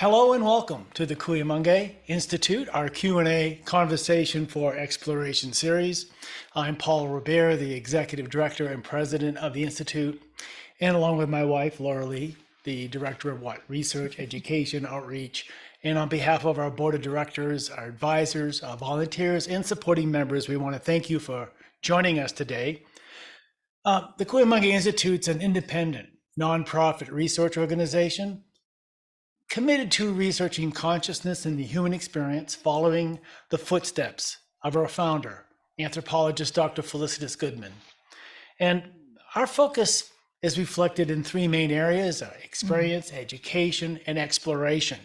Hello and welcome to the Kuyumungi Institute, our Q&A Conversation for Exploration series. I'm Paul Robert, the Executive Director and President of the Institute, and along with my wife, Laura Lee, the Director of Research, Education, Outreach. And on behalf of our Board of Directors, our advisors, volunteers, and supporting members, we want to thank you for joining us today. The Kuyumungi Institute is an independent, nonprofit research organization committed to researching consciousness and the human experience following the footsteps of our founder, anthropologist Dr. Felicitas Goodman. And our focus is reflected in three main areas: experience, education, and exploration.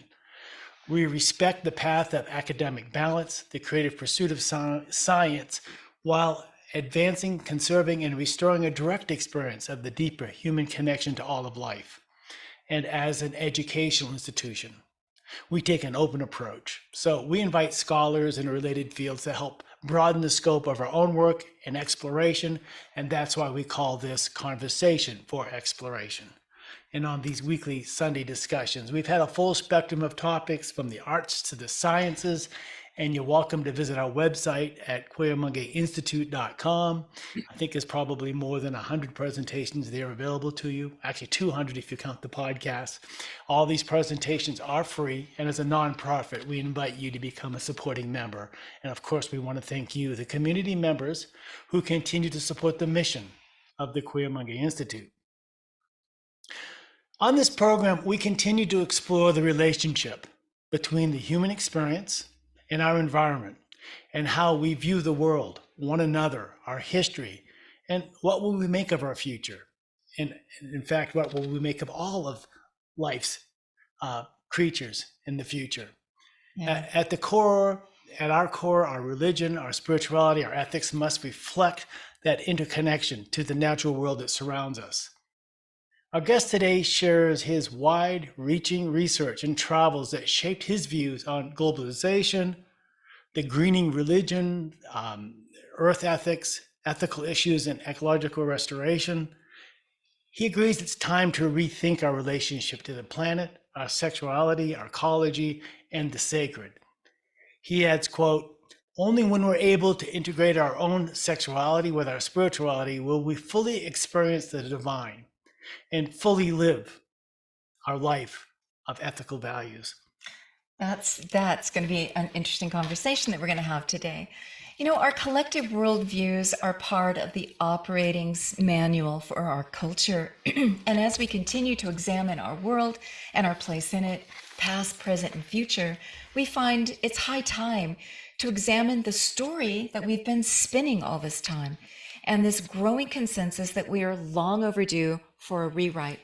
We respect the path of academic balance, the creative pursuit of science, while advancing, conserving, and restoring a direct experience of the deeper human connection to all of life. And as an educational institution, we take an open approach. So we invite scholars in related fields to help broaden the scope of our own work and exploration, and that's why we call this Conversation for Exploration. And on these weekly Sunday discussions, we've had a full spectrum of topics from the arts to the sciences, and you're welcome to visit our website at kuyumungiinstitute.com. I think there's probably more than 100 presentations there available to you, actually 200 if you count the podcast. All these presentations are free, and as a nonprofit, we invite you to become a supporting member. And of course, we want to thank you, the community members who continue to support the mission of the Kuyumungi Institute. On this program, we continue to explore the relationship between the human experience and our environment, and how we view the world, one another, our history, and what will we make of our future? And in fact, what will we make of all of life's creatures in the future? Yeah. At our core, our religion, our spirituality, our ethics must reflect that interconnection to the natural world that surrounds us. Our guest today shares his wide-reaching research and travels that shaped his views on globalization, the greening religion, earth ethics, ethical issues, and ecological restoration. He agrees it's time to rethink our relationship to the planet, our sexuality, our ecology, and the sacred. He adds, quote, "Only when we're able to integrate our own sexuality with our spirituality will we fully experience the divine and fully live our life of ethical values." That's going to be an interesting conversation that we're going to have today. You know, our collective worldviews are part of the operating manual for our culture. And as we continue to examine our world and our place in it, past, present, and future, we find it's high time to examine the story that we've been spinning all this time, and this growing consensus that we are long overdue for a rewrite.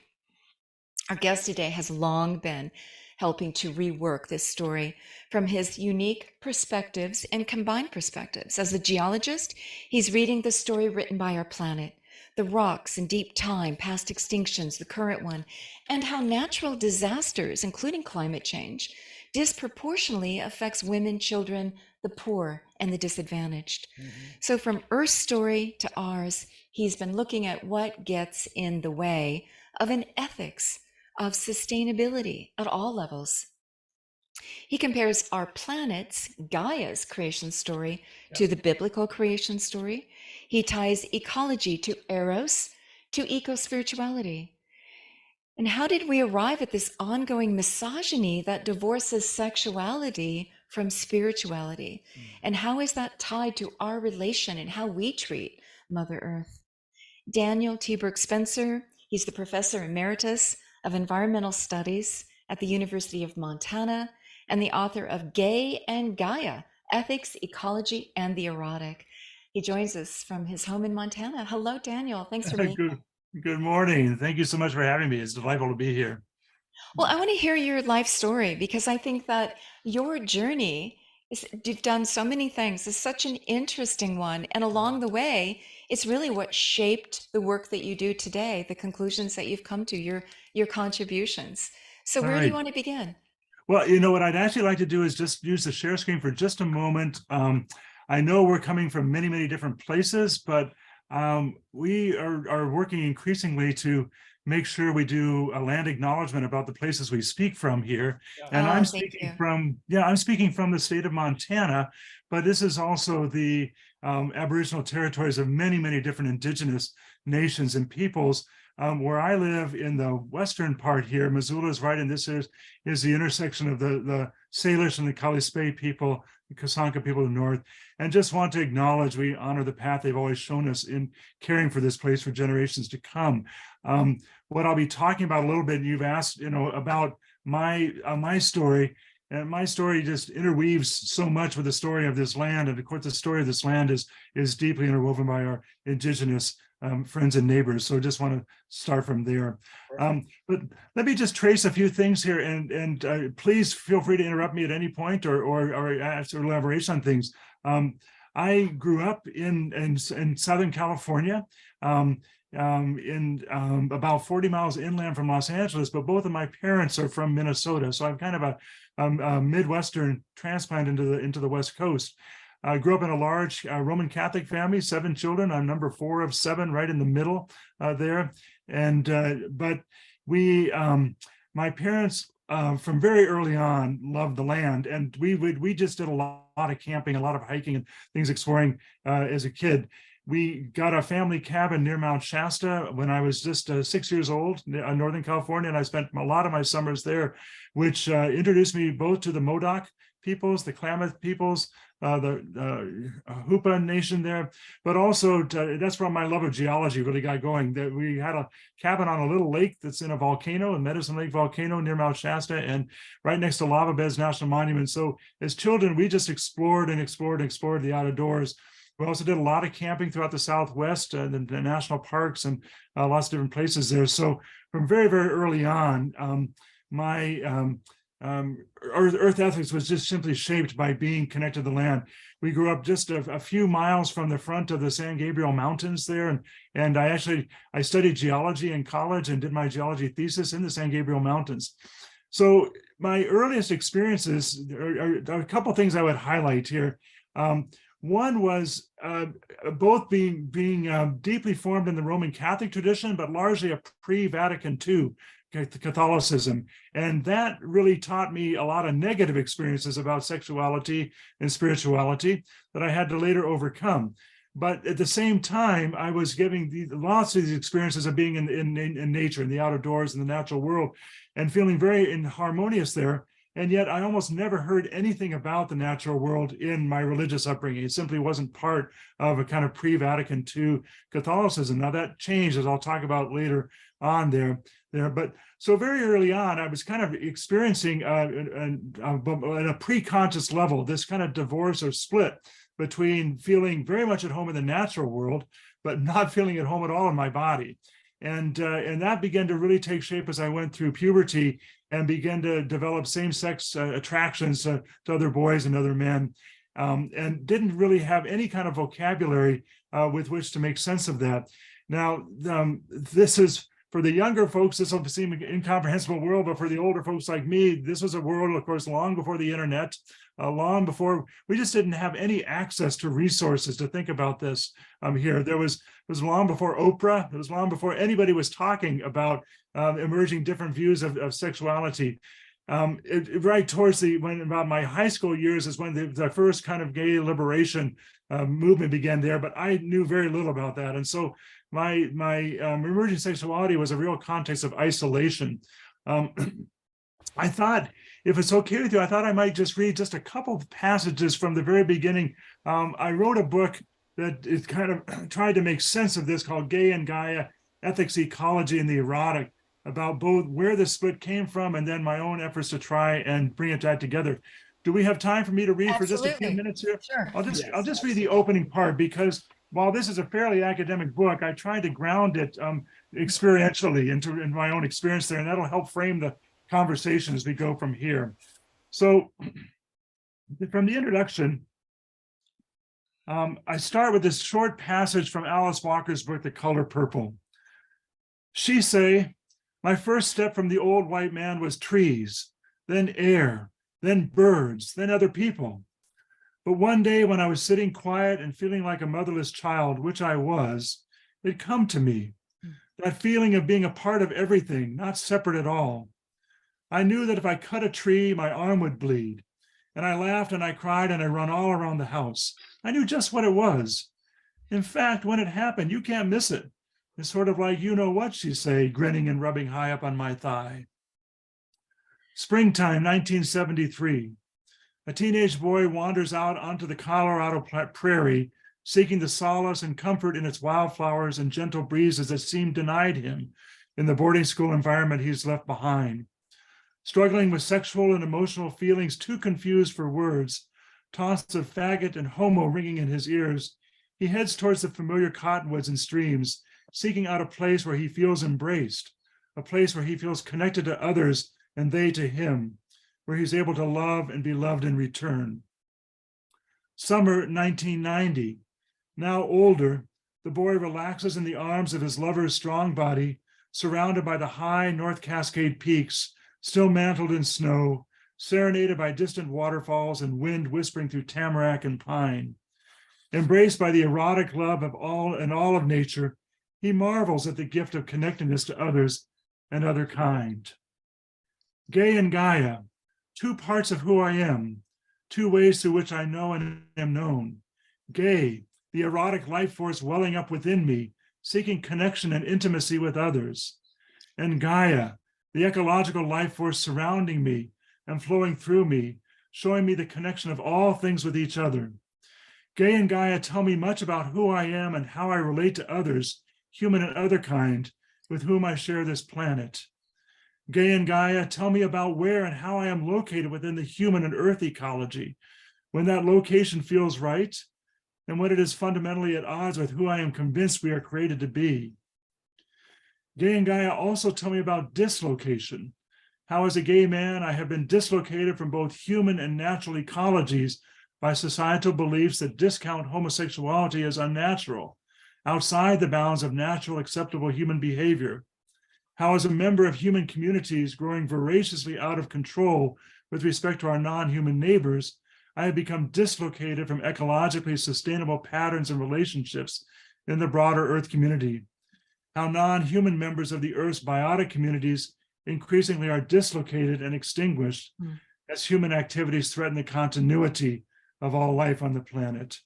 Our guest today has long been helping to rework this story from his unique perspectives and combined perspectives. As a geologist, he's reading the story written by our planet, the rocks in deep time, past extinctions, the current one, and how natural disasters, including climate change, disproportionately affects women, children, the poor, and the disadvantaged. So from Earth's story to ours, he's been looking at what gets in the way of an ethics of sustainability at all levels. He compares our planet's, Gaia's creation story to the biblical creation story. He ties ecology to Eros, to eco-spirituality. And how did we arrive at this ongoing misogyny that divorces sexuality from spirituality? And how is that tied to our relation and how we treat Mother Earth? Daniel T. Burke Spencer, he's the Professor Emeritus of Environmental Studies at the University of Montana and the author of Gay and Gaia, Ethics, Ecology, and the Erotic. He joins us from his home in Montana. Hello, Daniel. Thanks for being here. Good morning. Thank you so much for having me. It's delightful to be here. Well, I want to hear your life story because I think that your journey you've done so many things. It's such an interesting one. And along the way, it's really what shaped the work that you do today, the conclusions that you've come to, your contributions. So where do you want to begin? Well, you know, what I'd actually like to do is just use the share screen for just a moment. I know we're coming from many, many different places, but we are working increasingly to make sure we do a land acknowledgement about the places we speak from here. And I'm Oh, thank speaking you. from, I'm speaking from the state of Montana, but this is also the Aboriginal territories of many, many different indigenous nations and peoples. Where I live in the western part here, Missoula is right, and this is the intersection of the Salish and the Kalispel people, the Kasanka people of the north, and just want to acknowledge we honor the path they've always shown us in caring for this place for generations to come. What I'll be talking about a little bit, you've asked, about my story, and my story just interweaves so much with the story of this land, and of course, the story of this land is deeply interwoven by our indigenous friends and neighbors. So just want to start from there. But let me just trace a few things here, and please feel free to interrupt me at any point or ask or elaboration on things. I grew up in Southern California, in about 40 miles inland from Los Angeles, but both of my parents are from Minnesota. So I'm kind of a Midwestern transplant into the West Coast. I grew up in a large Roman Catholic family, 7 children. I'm number 4 of 7, right in the middle there. And but my parents from very early on loved the land, and we just did a lot of camping, a lot of hiking and things exploring as a kid. We got a family cabin near Mount Shasta when I was just 6 years old in Northern California, and I spent a lot of my summers there, which introduced me both to the Modoc peoples, the Klamath peoples, the Hoopa Nation there, but also that's where my love of geology really got going. That we had a cabin on a little lake that's in a volcano, a Medicine Lake volcano near Mount Shasta, and right next to Lava Beds National Monument. So as children, we just explored the outdoors. We also did a lot of camping throughout the Southwest, the national parks, and lots of different places there. So from very, very early on, my Earth ethics was just simply shaped by being connected to the land. We grew up just a few miles from the front of the San Gabriel Mountains there, and I studied geology in college and did my geology thesis in the San Gabriel Mountains. So my earliest experiences are a couple of things I would highlight here. One was both being deeply formed in the Roman Catholic tradition, but largely a pre-Vatican II Catholicism. And that really taught me a lot of negative experiences about sexuality and spirituality that I had to later overcome. But at the same time, I was giving lots of these experiences of being in nature, in the outdoors, in the natural world, and feeling very harmonious there. And yet I almost never heard anything about the natural world in my religious upbringing. It simply wasn't part of a kind of pre-Vatican II Catholicism. Now that changed, as I'll talk about later on there. But so very early on, I was kind of experiencing at a pre-conscious level, this kind of divorce or split between feeling very much at home in the natural world, but not feeling at home at all in my body. And that began to really take shape as I went through puberty and began to develop same-sex attractions to other boys and other men, and didn't really have any kind of vocabulary with which to make sense of that. Now, this is, for the younger folks, this will seem an incomprehensible world, but for the older folks like me, this was a world, of course, long before the internet, long before, we just didn't have any access to resources to think about this here. It was long before Oprah. It was long before anybody was talking about emerging different views of sexuality. Right towards about my high school years is when the first kind of gay liberation movement began there, but I knew very little about that. And so my emerging sexuality was a real context of isolation. I thought, if it's okay with you, I thought I might just read just a couple of passages from the very beginning. I wrote a book that is kind of tried to make sense of this, called Gaia and Gaia, Ethics, Ecology, and the Erotic, about both where the split came from and then my own efforts to try and bring it back together. Do we have time for me to read Absolutely. for just a few minutes here? Sure. I'll just read the opening part, because while this is a fairly academic book, I tried to ground it experientially in my own experience there, and that'll help frame the conversation as we go from here. So from the introduction, I start with this short passage from Alice Walker's book, The Color Purple. She say, my first step from the old white man was trees, then air, then birds, then other people. But one day when I was sitting quiet and feeling like a motherless child, which I was, They'd come to me. That feeling of being a part of everything, not separate at all. I knew that if I cut a tree, my arm would bleed. And I laughed and I cried and I run all around the house. I knew just what it was. In fact, when it happened, you can't miss it. It's sort of like, you know what, she'd say, grinning and rubbing high up on my thigh. Springtime, 1973. A teenage boy wanders out onto the Colorado prairie, seeking the solace and comfort in its wildflowers and gentle breezes that seem denied him in the boarding school environment he's left behind. Struggling with sexual and emotional feelings too confused for words, taunts of faggot and homo ringing in his ears, he heads towards the familiar cottonwoods and streams, seeking out a place where he feels embraced, a place where he feels connected to others and they to him, where he's able to love and be loved in return. Summer 1990. Now older, the boy relaxes in the arms of his lover's strong body, surrounded by the high North Cascade peaks, still mantled in snow, serenaded by distant waterfalls and wind whispering through tamarack and pine. Embraced by the erotic love of all of nature, he marvels at the gift of connectedness to others and other kind. Gaia and Gaia, two parts of who I am, two ways through which I know and am known. Gay, the erotic life force welling up within me, seeking connection and intimacy with others. And Gaia, the ecological life force surrounding me and flowing through me, showing me the connection of all things with each other. Gay and Gaia tell me much about who I am and how I relate to others, human and other kind, with whom I share this planet. Gay and Gaia tell me about where and how I am located within the human and earth ecology, when that location feels right, and when it is fundamentally at odds with who I am convinced we are created to be. Gay and Gaia also tell me about dislocation, how as a gay man I have been dislocated from both human and natural ecologies by societal beliefs that discount homosexuality as unnatural, outside the bounds of natural acceptable human behavior. How as a member of human communities growing voraciously out of control with respect to our non-human neighbors, I have become dislocated from ecologically sustainable patterns and relationships in the broader Earth community. How non-human members of the Earth's biotic communities increasingly are dislocated and extinguished as human activities threaten the continuity of all life on the planet.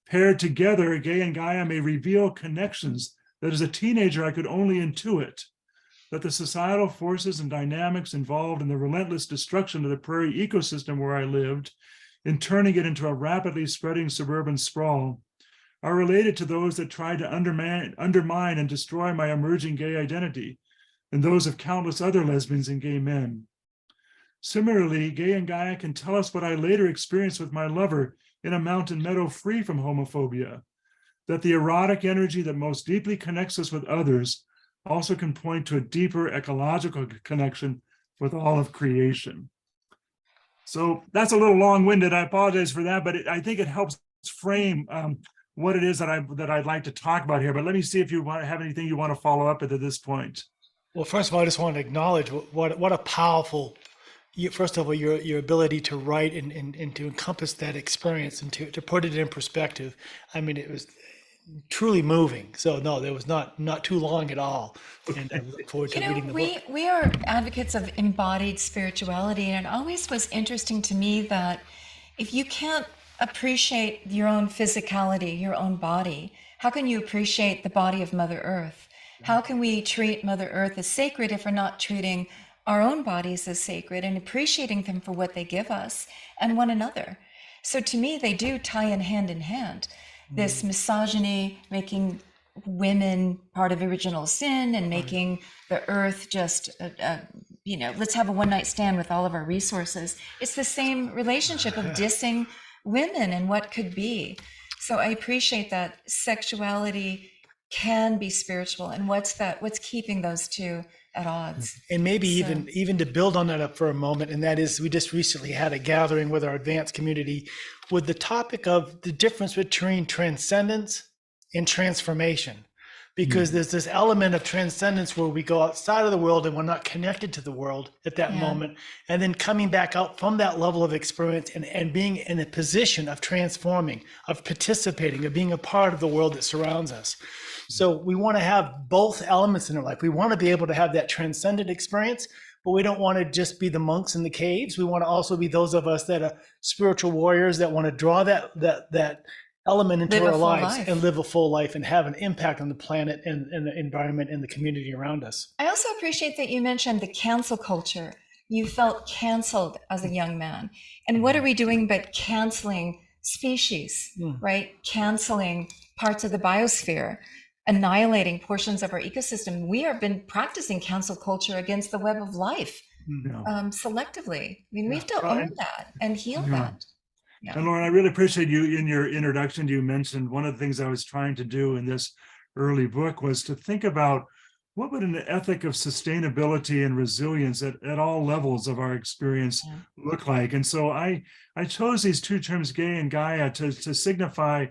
Paired together, Gay and Gaia may reveal connections that as a teenager I could only intuit, that the societal forces and dynamics involved in the relentless destruction of the prairie ecosystem where I lived, in turning it into a rapidly spreading suburban sprawl, are related to those that tried to undermine and destroy my emerging gay identity, and those of countless other lesbians and gay men. Similarly, Gay and Gaia can tell us what I later experienced with my lover in a mountain meadow free from homophobia, that the erotic energy that most deeply connects us with others also can point to a deeper ecological connection with all of creation. So that's a little long-winded. I apologize for that, but I think it helps frame what it is that I'd like to talk about here. But let me see if you have anything you want to follow up with at this point. Well, first of all, I just want to acknowledge what a powerful, first of all, your ability to write and to encompass that experience and to put it in perspective. I mean, it was truly moving. So no, there was not too long at all. And I look forward to reading the book. We are advocates of embodied spirituality, and it always was interesting to me that if you can't appreciate your own physicality, your own body, how can you appreciate the body of Mother Earth? How can we treat Mother Earth as sacred if we're not treating our own bodies as sacred and appreciating them for what they give us and one another? So to me, they do tie in hand. This misogyny, making women part of original sin and making the earth just, let's have a one-night stand with all of our resources. It's the same relationship of dissing women and what could be. So I appreciate that sexuality can be spiritual, and what's keeping those two at odds. And maybe even to build on that up for a moment, and that is, we just recently had a gathering with our advanced community with the topic of the difference between transcendence and transformation. Because there's this element of transcendence where we go outside of the world and we're not connected to the world at that moment. And then coming back out from that level of experience and being in a position of transforming, of participating, of being a part of the world that surrounds us. So we want to have both elements in our life. We want to be able to have that transcendent experience, but we don't want to just be the monks in the caves. We want to also be those of us that are spiritual warriors that want to draw that element into Live a our full lives life. and live a full life and have an impact on the planet and the environment and the community around us. I also appreciate that you mentioned the cancel culture. You felt canceled as a young man. And what are we doing but canceling species, right? Canceling parts of the biosphere, annihilating portions of our ecosystem. We have been practicing cancel culture against the web of life selectively. I mean, we have to own that and heal that. Yeah. And Lauren, I really appreciate you in your introduction. You mentioned one of the things I was trying to do in this early book was to think about what would an ethic of sustainability and resilience at all levels of our experience look like. And so I chose these two terms, Gaia and Gaia, to signify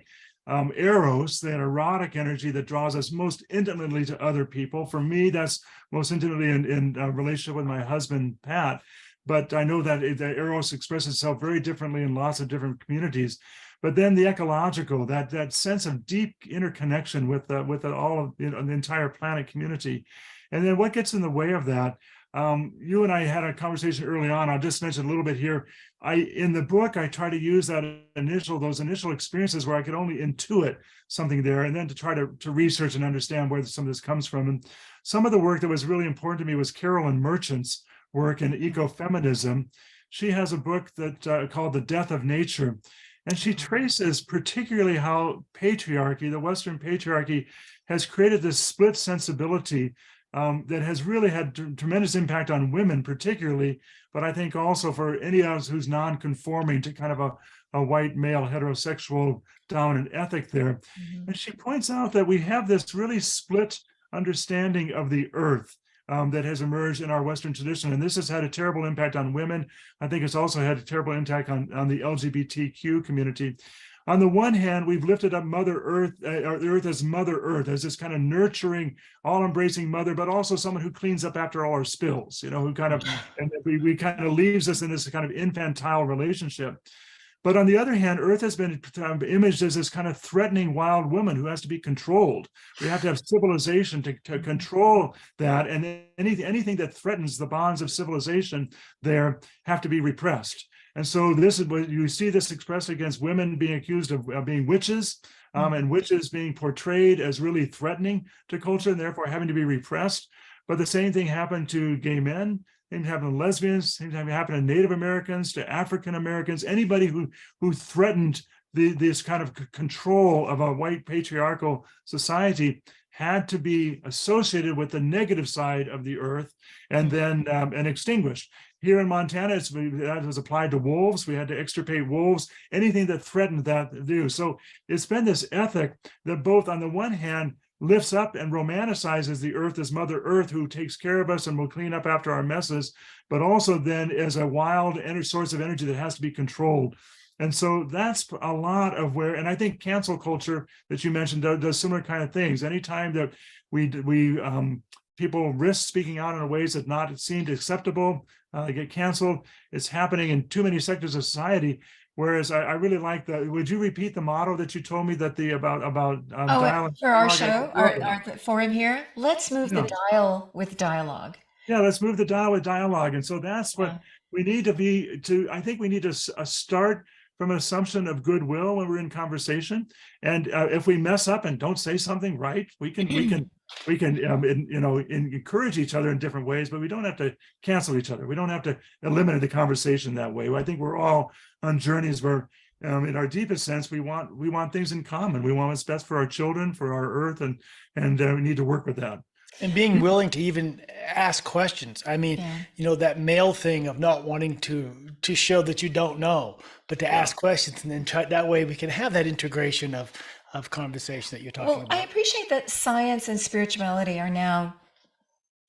Eros, that erotic energy that draws us most intimately to other people. For me, that's most intimately in relationship with my husband, Pat. But I know that Eros expresses itself very differently in lots of different communities. But then the ecological, that sense of deep interconnection with all of the entire planet community. And then what gets in the way of that? You and I had a conversation early on. I'll just mention a little bit here. In the book, I try to use those initial experiences where I could only intuit something there, and then to try to research and understand where some of this comes from. And some of the work that was really important to me was Carolyn Merchant's work in ecofeminism. She has a book that called The Death of Nature. And she traces particularly how patriarchy, the Western patriarchy, has created this split sensibility that has really had tremendous impact on women particularly, but I think also for any of us who's non-conforming to kind of a white male heterosexual dominant ethic there. And she points out that we have this really split understanding of the earth that has emerged in our Western tradition. And this has had a terrible impact on women. I think it's also had a terrible impact on the LGBTQ community. On the one hand, we've lifted up Mother Earth, or the Earth as Mother Earth, as this kind of nurturing, all-embracing mother, but also someone who cleans up after all our spills, who kind of, and we kind of leaves us in this kind of infantile relationship. But on the other hand, Earth has been imaged as this kind of threatening wild woman who has to be controlled. We have to have civilization to control that, and anything that threatens the bonds of civilization there have to be repressed. And so this is what you see this expressed against women being accused of being witches, and witches being portrayed as really threatening to culture and therefore having to be repressed. But the same thing happened to gay men. Same thing happened to lesbians, same thing happened to Native Americans, to African Americans, anybody who threatened this kind of control of a white patriarchal society had to be associated with the negative side of the earth and then and extinguished. Here in Montana, that was applied to wolves. We had to extirpate wolves, anything that threatened that view. So it's been this ethic that both on the one hand lifts up and romanticizes the earth as Mother Earth, who takes care of us and will clean up after our messes, but also then as a wild source of energy that has to be controlled. And so that's a lot of where, and I think cancel culture that you mentioned does similar kind of things. Anytime that people risk speaking out in ways that not seemed acceptable, they get canceled. It's happening in too many sectors of society. Whereas I really like the, would you repeat the motto that you told me that dialogue? For our show, our forum here, let's move the dial with dialogue. Yeah, let's move the dial with dialogue. And so that's what we need to I think we need to start from an assumption of goodwill when we're in conversation. And if we mess up and don't say something right, we can encourage each other in different ways, but we don't have to cancel each other. We don't have to eliminate the conversation that way. I think we're all on journeys where in our deepest sense, we want things in common. We want what's best for our children, for our earth, and we need to work with that. And being willing to even ask questions. I mean, that male thing of not wanting to show that you don't know, but to ask questions, and then try that way we can have that integration of conversation that you're talking about. I appreciate that science and spirituality are now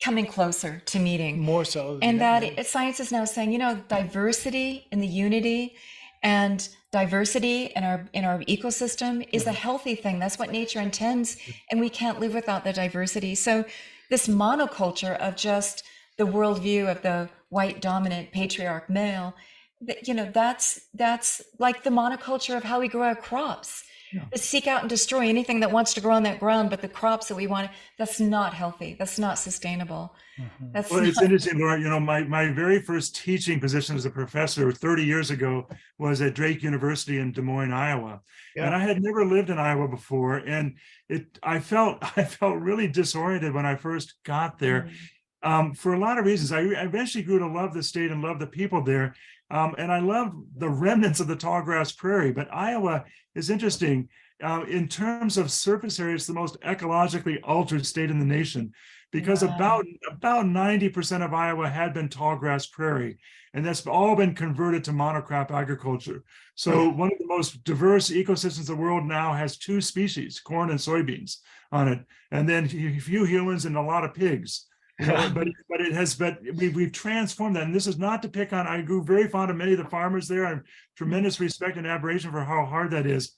coming closer to meeting. More so. And that science is now saying, diversity in the unity and diversity in our ecosystem is a healthy thing. That's what nature intends, and we can't live without the diversity. So this monoculture of just the worldview of the white dominant patriarch male, that's like the monoculture of how we grow our crops. Yeah. to seek out and destroy anything that wants to grow on that ground, but the crops that we want, that's not healthy. That's not sustainable. That's Well, it's not. interesting, Laura, my very first teaching position as a professor 30 years ago was at Drake University in Des Moines, Iowa. And Yeah. I had never lived in Iowa before. And I felt really disoriented when I first got there. For a lot of reasons. I eventually grew to love the state and love the people there. And I love the remnants of the tallgrass prairie. But Iowa is interesting. In terms of surface area, it's the most ecologically altered state in the nation, because Wow. about 90% of Iowa had been tallgrass prairie, and that's all been converted to monocrop agriculture. So one of the most diverse ecosystems in the world now has 2 species, corn and soybeans on it, and then a few humans and a lot of pigs. But we've transformed that. And this is not to pick on, I grew very fond of many of the farmers there. I have tremendous respect and admiration for how hard that is.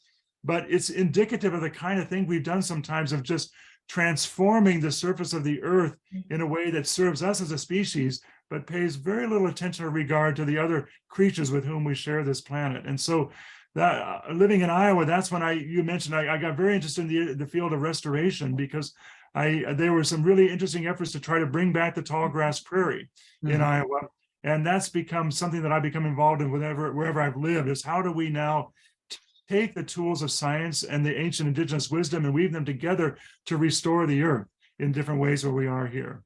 But it's indicative of the kind of thing we've done sometimes, of just transforming the surface of the earth in a way that serves us as a species, but pays very little attention or regard to the other creatures with whom we share this planet. And so that living in Iowa, that's when you mentioned, I got very interested in the field of restoration, because there were some really interesting efforts to try to bring back the tallgrass prairie in Iowa. And that's become something that I've become involved in wherever I've lived, is how do we now take the tools of science and the ancient indigenous wisdom and weave them together to restore the earth in different ways where we are here.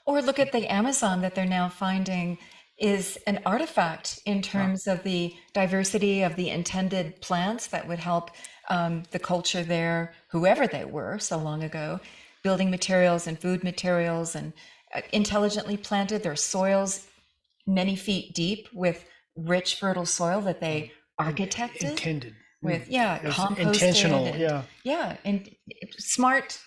Or look at the Amazon that they're now finding is an artifact in terms of the diversity of the intended plants that would help the culture there, whoever they were so long ago, building materials and food materials, and intelligently planted. Their soils many feet deep with rich, fertile soil that they architected Intended. with, It's composted intentional. and smart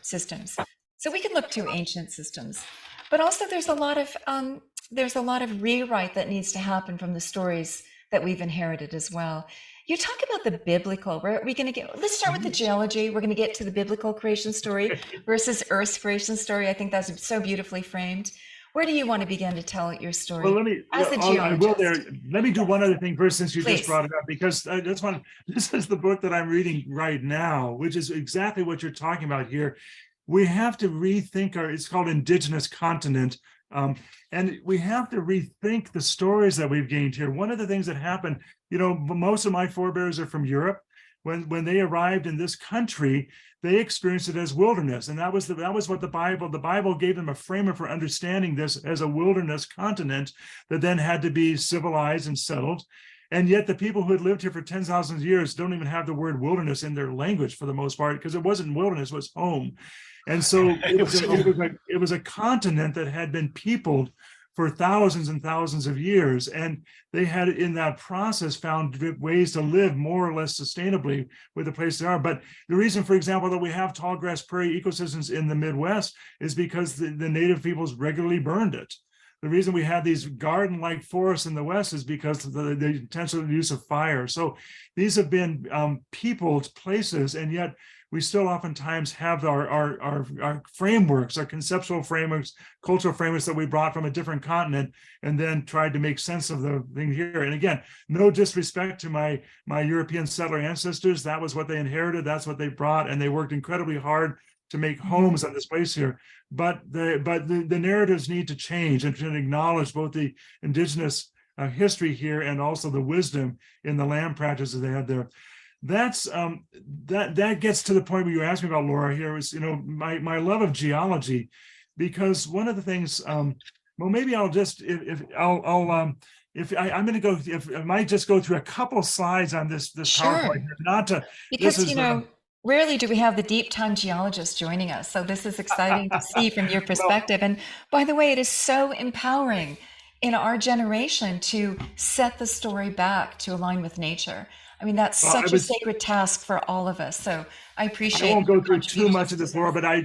systems. So we can look to ancient systems, but also there's a lot of rewrite that needs to happen from the stories that we've inherited as well. You talk about the biblical. Let's start with the geology. We're going to get to the biblical creation story versus Earth's creation story. I think that's so beautifully framed. Where do you want to begin to tell your story? Well, I will there. Let me do one other thing first, since you just brought it up, because this is the book that I'm reading right now, which is exactly what you're talking about here. We have to rethink it's called Indigenous Continent. And we have to rethink the stories that we've gained here. One of the things that happened, most of my forebears are from Europe. When they arrived in this country, they experienced it as wilderness. And that was what the Bible gave them a framework for understanding this as a wilderness continent that then had to be civilized and settled. And yet the people who had lived here for 10,000 years don't even have the word wilderness in their language for the most part, because it wasn't wilderness, it was home. And so it was a continent that had been peopled for thousands and thousands of years. And they had, in that process, found ways to live more or less sustainably with the place they are. But the reason, for example, that we have tallgrass prairie ecosystems in the Midwest is because the native peoples regularly burned it. The reason we have these garden-like forests in the West is because of the intentional use of fire. So these have been peopled places, and yet we still oftentimes have our frameworks, our conceptual frameworks, cultural frameworks that we brought from a different continent, and then tried to make sense of the thing here. And again, no disrespect to my European settler ancestors. That was what they inherited. That's what they brought, and they worked incredibly hard to make homes on this place here. But the narratives need to change and to acknowledge both the indigenous history here and also the wisdom in the land practices they had there. That's that gets to the point where you asked me about, Laura, here was my love of geology, because one of the things well, maybe I'll just I'm going to go, if I might just go through a couple of slides on this Sure. PowerPoint, not to, because rarely do we have the deep time geologists joining us, so this is exciting to see from your perspective. And by the way, it is so empowering in our generation to set the story back to align with nature. I mean, that's such a sacred task for all of us. So I appreciate. I won't go through too much of this, Laura, but I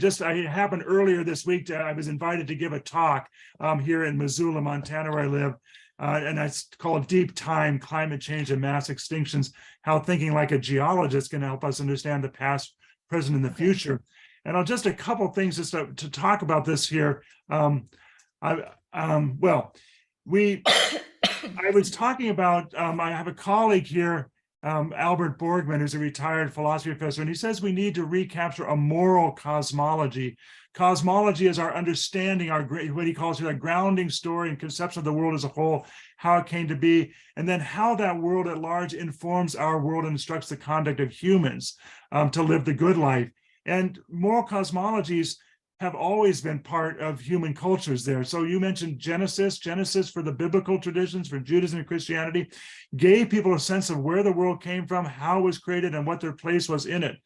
happened earlier this week. I was invited to give a talk here in Missoula, Montana, where I live. And it's called Deep Time, Climate Change and Mass Extinctions, How Thinking Like a Geologist Can Help Us Understand the Past, Present, and the Future. And I'll just a couple of things just to talk about this here. I was talking about, I have a colleague here Albert Borgman, who's a retired philosophy professor, and he says we need to recapture a moral cosmology. Cosmology is our understanding, our what he calls a grounding story and conception of the world as a whole, how it came to be, and then how that world at large informs our world and instructs the conduct of humans to live the good life. And moral cosmologies have always been part of human cultures there. So you mentioned Genesis for the biblical traditions, for Judaism and Christianity, gave people a sense of where the world came from, how it was created, and what their place was in it.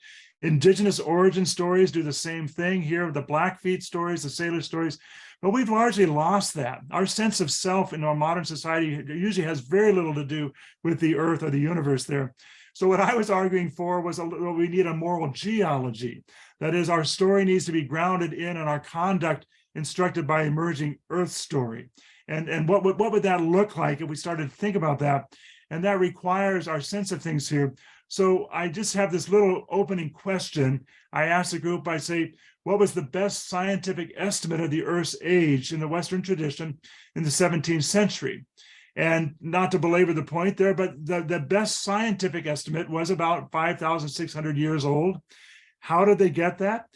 Indigenous origin stories do the same thing here, the Blackfeet stories, the Sailor stories, but we've largely lost that. Our sense of self in our modern society usually has very little to do with the earth or the universe there. So what I was arguing for was we need a moral geology. That is, our story needs to be grounded in and our conduct instructed by emerging earth story. And what would that look like if we started to think about that? And that requires our sense of things here. So I just have this little opening question. I asked the group, I say, what was the best scientific estimate of the Earth's age in the Western tradition in the 17th century? And not to belabor the point there, but the best scientific estimate was about 5,600 years old. How did they get that?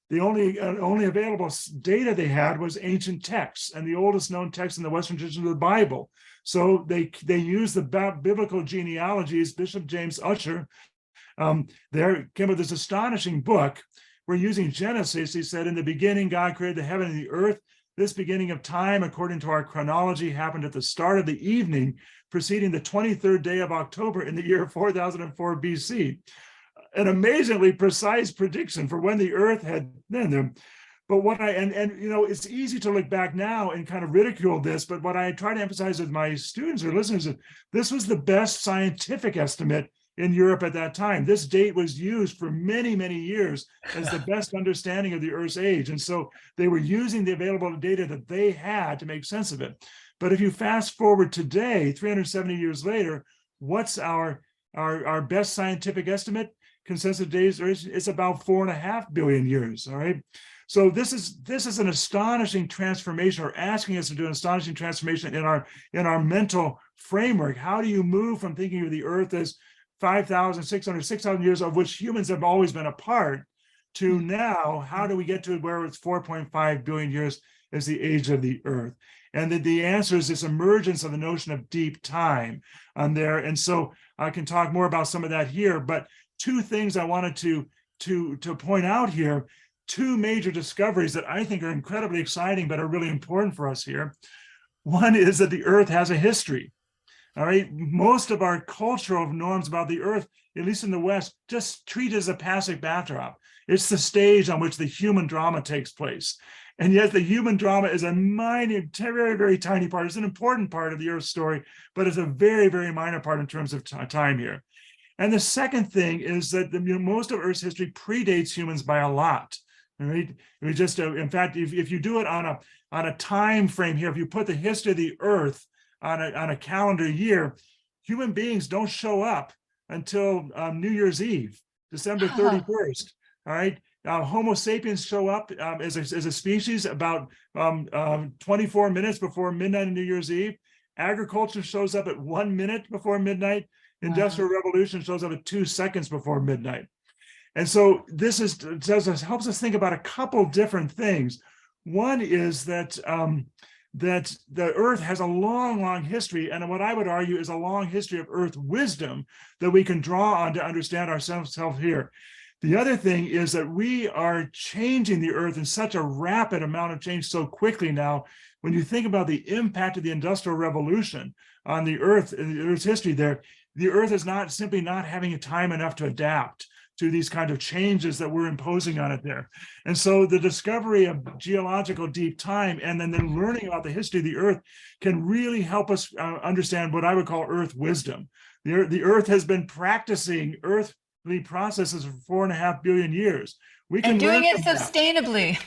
The only available data they had was ancient texts, and the oldest known text in the Western tradition was the Bible. So they used the biblical genealogies. Bishop James Ussher there came up with this astonishing book. We're using Genesis. He said, in the beginning, God created the heaven and the earth. This beginning of time, according to our chronology, happened at the start of the evening, preceding the 23rd day of October in the year 4004 BC. An amazingly precise prediction for when the earth had been. But what it's easy to look back now and kind of ridicule this, but what I try to emphasize with my students or listeners is this was the best scientific estimate in Europe at that time. This date was used for many, many years as the best understanding of the Earth's age. And so they were using the available data that they had to make sense of it. But if you fast forward today, 370 years later, what's our best scientific estimate? Consensus days, it's about 4.5 billion years, all right? So this is an astonishing transformation, or asking us to do an astonishing transformation in our mental framework. How do you move from thinking of the Earth as 5,600, 6,000 years, of which humans have always been a part, to now, how do we get to where it's 4.5 billion years as the age of the Earth? And the answer is this emergence of the notion of deep time on there. And so I can talk more about some of that here, but two things I wanted to point out here, two major discoveries that I think are incredibly exciting, but are really important for us here. One is that the Earth has a history. All right, most of our cultural norms about the Earth, at least in the West, just treat it as a passive backdrop. It's the stage on which the human drama takes place. And yet the human drama is a minor, very, very tiny part. It's an important part of the Earth story, but it's a very, very minor part in terms of time here. And the second thing is that most of Earth's history predates humans by a lot. All right, we just, in fact, if you do it on a time frame here, if you put the history of the Earth on a calendar year, human beings don't show up until New Year's Eve, December 31st. All right, Homo sapiens show up as a species about 24 minutes before midnight on New Year's Eve. Agriculture shows up at 1 minute before midnight. Industrial Revolution shows up at 2 seconds before midnight. And so this helps us think about a couple different things. One is that that the Earth has a long, long history, and what I would argue is a long history of Earth wisdom that we can draw on to understand ourselves here. The other thing is that we are changing the Earth in such a rapid amount of change so quickly now. When you think about the impact of the Industrial Revolution on the Earth, in the Earth's history there, the Earth is not simply not having time enough to adapt to these kind of changes that we're imposing on it there. And so the discovery of geological deep time and then learning about the history of the Earth can really help us understand what I would call Earth wisdom. The Earth has been practicing earthly processes for 4.5 billion years. We can doing it sustainably.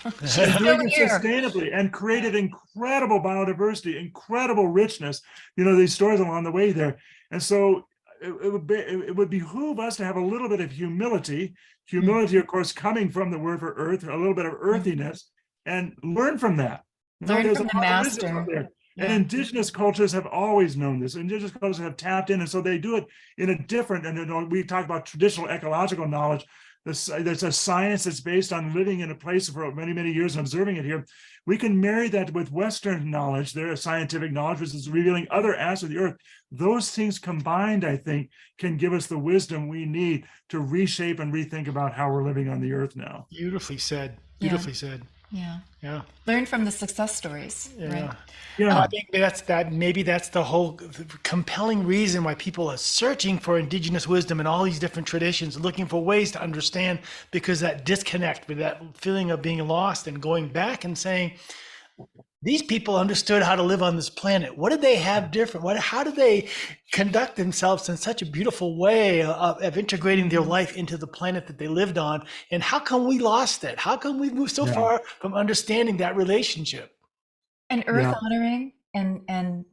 And created incredible biodiversity, incredible richness, these stories along the way there. And so it would behoove us to have a little bit of humility, of course, coming from the word for earth, a little bit of earthiness, and learn from that. Learn from the master. And indigenous cultures have always known this. Indigenous cultures have tapped in, and so they do it in a different, and we talk about traditional ecological knowledge. There's a science that's based on living in a place for many, many years and observing it here. We can marry that with Western knowledge, their scientific knowledge, which is revealing other aspects of the earth. Those things combined, I think, can give us the wisdom we need to reshape and rethink about how we're living on the earth now. Beautifully said. Beautifully said. Yeah. Yeah. Learn from the success stories, right? Yeah. I think maybe that's the whole compelling reason why people are searching for indigenous wisdom and all these different traditions, looking for ways to understand, because that disconnect with that feeling of being lost, and going back and saying, these people understood how to live on this planet. What did they have different? How did they conduct themselves in such a beautiful way of integrating their life into the planet that they lived on? And how come we lost it? How come we moved so far from understanding that relationship? And earth honoring and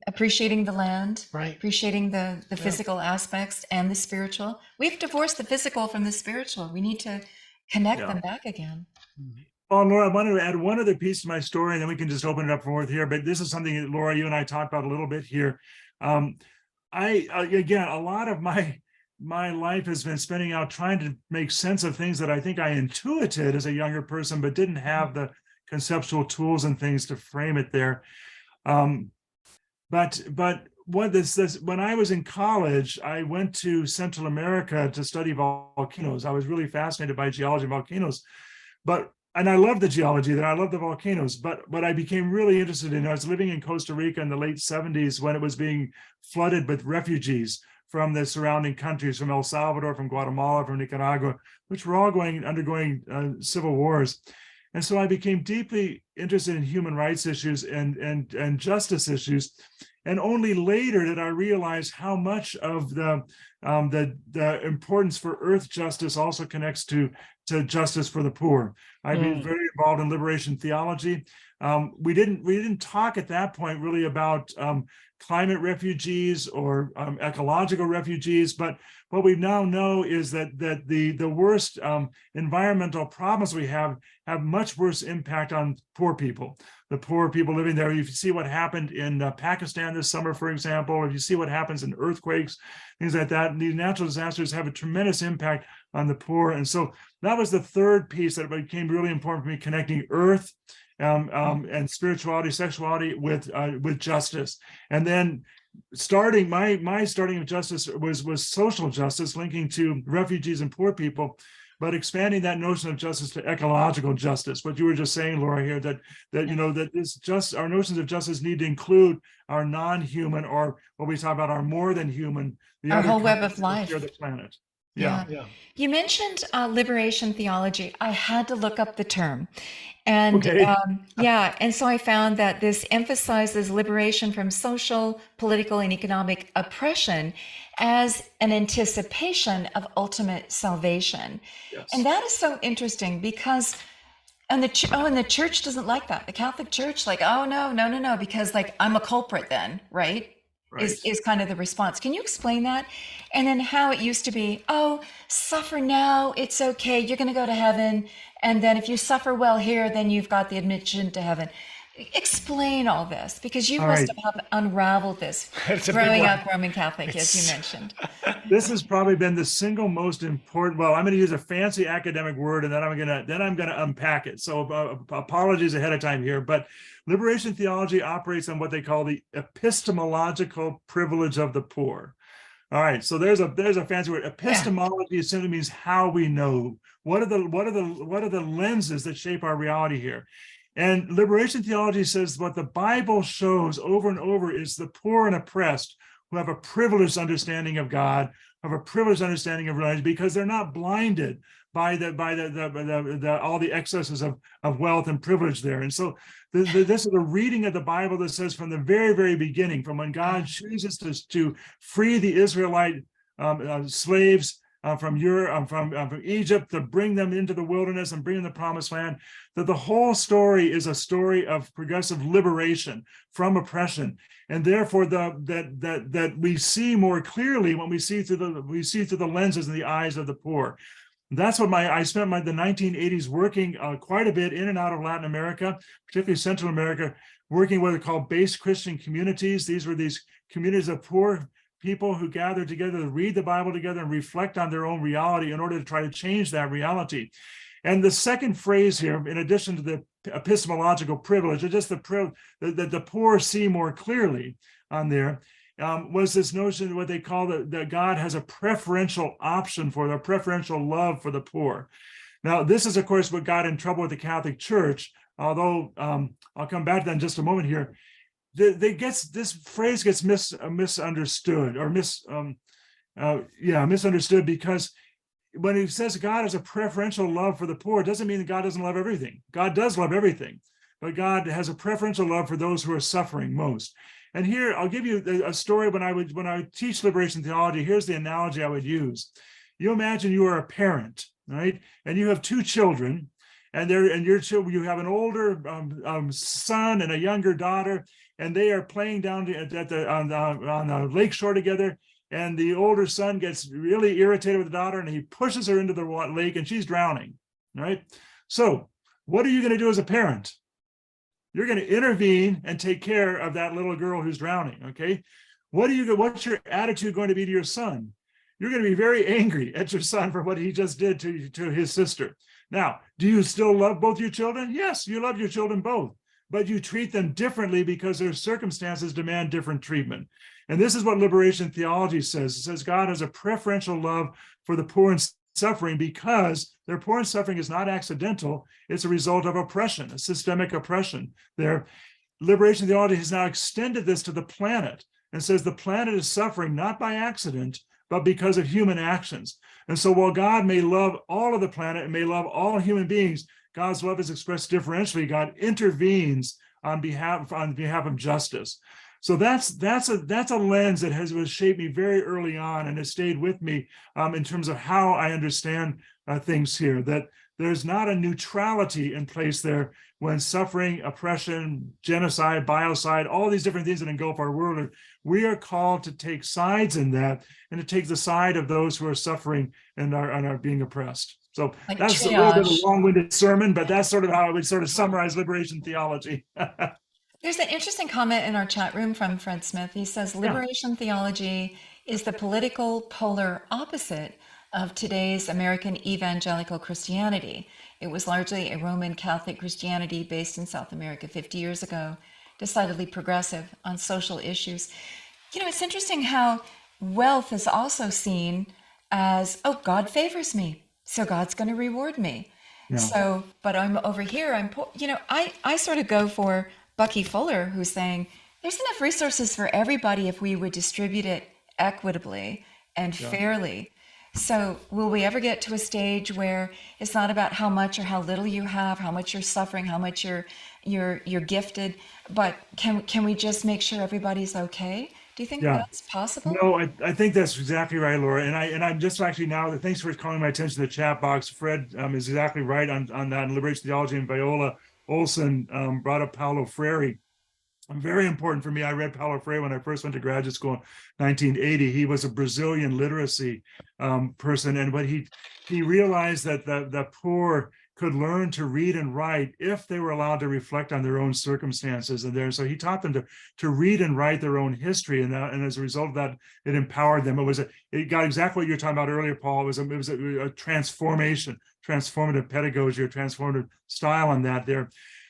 appreciating the land, Right. appreciating the physical aspects and the spiritual. We've divorced the physical from the spiritual. We need to connect them back again. Oh, Laura, I wanted to add one other piece to my story, and then we can just open it up for more here. But this is something that, Laura, you and I talked about a little bit here. Again, a lot of my life has been spending out trying to make sense of things that I think I intuited as a younger person, but didn't have the conceptual tools and things to frame it there. But what this when I was in college, I went to Central America to study volcanoes. I was really fascinated by geology and volcanoes, and I love the geology there. I love the volcanoes, but what I became really interested in, I was living in Costa Rica in the late 70s when it was being flooded with refugees from the surrounding countries, from El Salvador, from Guatemala, from Nicaragua, which were all undergoing civil wars. And so I became deeply interested in human rights issues and justice issues. And only later did I realize how much of the importance for earth justice also connects to justice for the poor. I've been very involved in liberation theology. We didn't talk at that point really about climate refugees or ecological refugees, but what we now know is that the worst environmental problems we have much worse impact on poor people. The poor people living there. If you see what happened in Pakistan this summer, for example, or if you see what happens in earthquakes, things like that, these natural disasters have a tremendous impact on the poor. And so that was the third piece that became really important for me, connecting earth and spirituality, sexuality with justice. And then starting my starting of justice was social justice, linking to refugees and poor people, but expanding that notion of justice to ecological justice. What you were just saying, Laura, here, that it's just our notions of justice need to include our non-human, or what we talk about, our more than human, our whole web of life, the planet. Yeah. You mentioned liberation theology. I had to look up the term. And and so I found that this emphasizes liberation from social, political, and economic oppression as an anticipation of ultimate salvation. Yes. And that is so interesting because and the church doesn't like that. The Catholic Church, like, oh no, because like I'm a culprit then, right? Is kind of the response. Can you explain that? And then how it used to be, oh, suffer now, it's okay, you're going to go to heaven. And then if you suffer well here, then you've got the admission to heaven. Explain all this, because you must have unraveled this growing up Roman Catholic, as you mentioned. This has probably been the single most important. Well, I'm going to use a fancy academic word, and then I'm going to unpack it. So apologies ahead of time here, but liberation theology operates on what they call the epistemological privilege of the poor. All right, so there's a fancy word. Epistemology simply means how we know. What are the lenses that shape our reality here? And liberation theology says what the Bible shows over and over is the poor and oppressed who have a privileged understanding of God, have a privileged understanding of religion, because they're not blinded by all the excesses of wealth and privilege there. And so this is a reading of the Bible that says from the very, very beginning, from when God chooses to free the Israelite slaves from Egypt, to bring them into the wilderness and bring them to the promised land, that the whole story is a story of progressive liberation from oppression, and therefore that we see more clearly when we see through the lenses and the eyes of the poor. That's what I spent the 1980s working quite a bit in and out of Latin America, particularly Central America, working what are called base Christian communities. These were these communities of poor people who gathered together to read the Bible together and reflect on their own reality in order to try to change that reality. And the second phrase here, in addition to the epistemological privilege, or just the poor see more clearly on there, was this notion of what they call that God has a preferential option for a preferential love for the poor. Now, this is, of course, what got in trouble with the Catholic Church, although I'll come back to that in just a moment here. This phrase gets misunderstood or misunderstood, because when he says God has a preferential love for the poor, it doesn't mean that God doesn't love everything. God does love everything, but God has a preferential love for those who are suffering most. And here, I'll give you a story. When I teach liberation theology, here's the analogy I would use. You imagine you are a parent, right? And you have two children, and your children, you have an older son and a younger daughter, and they are playing down on the lake shore together. And the older son gets really irritated with the daughter, and he pushes her into the lake, and she's drowning, right? So what are you going to do as a parent? You're going to intervene and take care of that little girl who's drowning, okay? What's your attitude going to be to your son? You're going to be very angry at your son for what he just did to his sister. Now, do you still love both your children? Yes, you love your children both, but you treat them differently because their circumstances demand different treatment. And this is what liberation theology says. It says God has a preferential love for the poor and suffering because their poor and suffering is not accidental. It's a result of oppression, a systemic oppression. Their liberation theology has now extended this to the planet and says the planet is suffering not by accident, but because of human actions. And so while God may love all of the planet and may love all human beings, God's love is expressed differentially. God intervenes on behalf of justice. So that's a lens that has shaped me very early on and has stayed with me in terms of how I understand things here, that there's not a neutrality in place there when suffering, oppression, genocide, biocide, all these different things that engulf our world. We are called to take sides in that and to take the side of those who are suffering and are being oppressed. So Like that's a little bit of triage. a long-winded sermon, but that's sort of how I would sort of summarize liberation theology. There's an interesting comment in our chat room from Fred Smith. He says, liberation theology is the political polar opposite of today's American evangelical Christianity. It was largely a Roman Catholic Christianity based in South America 50 years ago, decidedly progressive on social issues. You know, it's interesting how wealth is also seen as, oh, God favors me, so God's going to reward me. Yeah. So, but I'm over here, I'm poor. You know, I sort of go for Bucky Fuller, who's saying there's enough resources for everybody if we would distribute it equitably and fairly. So will we ever get to a stage where it's not about how much or how little you have, how much you're suffering, how much you're gifted, but can we just make sure everybody's okay? Do you think that's possible? No, I think that's exactly right, Laura. And I'm just actually now, thanks for calling my attention to the chat box. Fred is exactly right on that in liberation theology, and Viola Olson brought up Paulo Freire. Very important for me. I read Paulo Freire when I first went to graduate school in 1980. He was a Brazilian literacy person, and what he realized that the poor could learn to read and write if they were allowed to reflect on their own circumstances. And so he taught them to read and write their own history, and as a result of that, it empowered them. It got exactly what you were talking about earlier, Paul. It was a transformative pedagogy or transformative style on that there.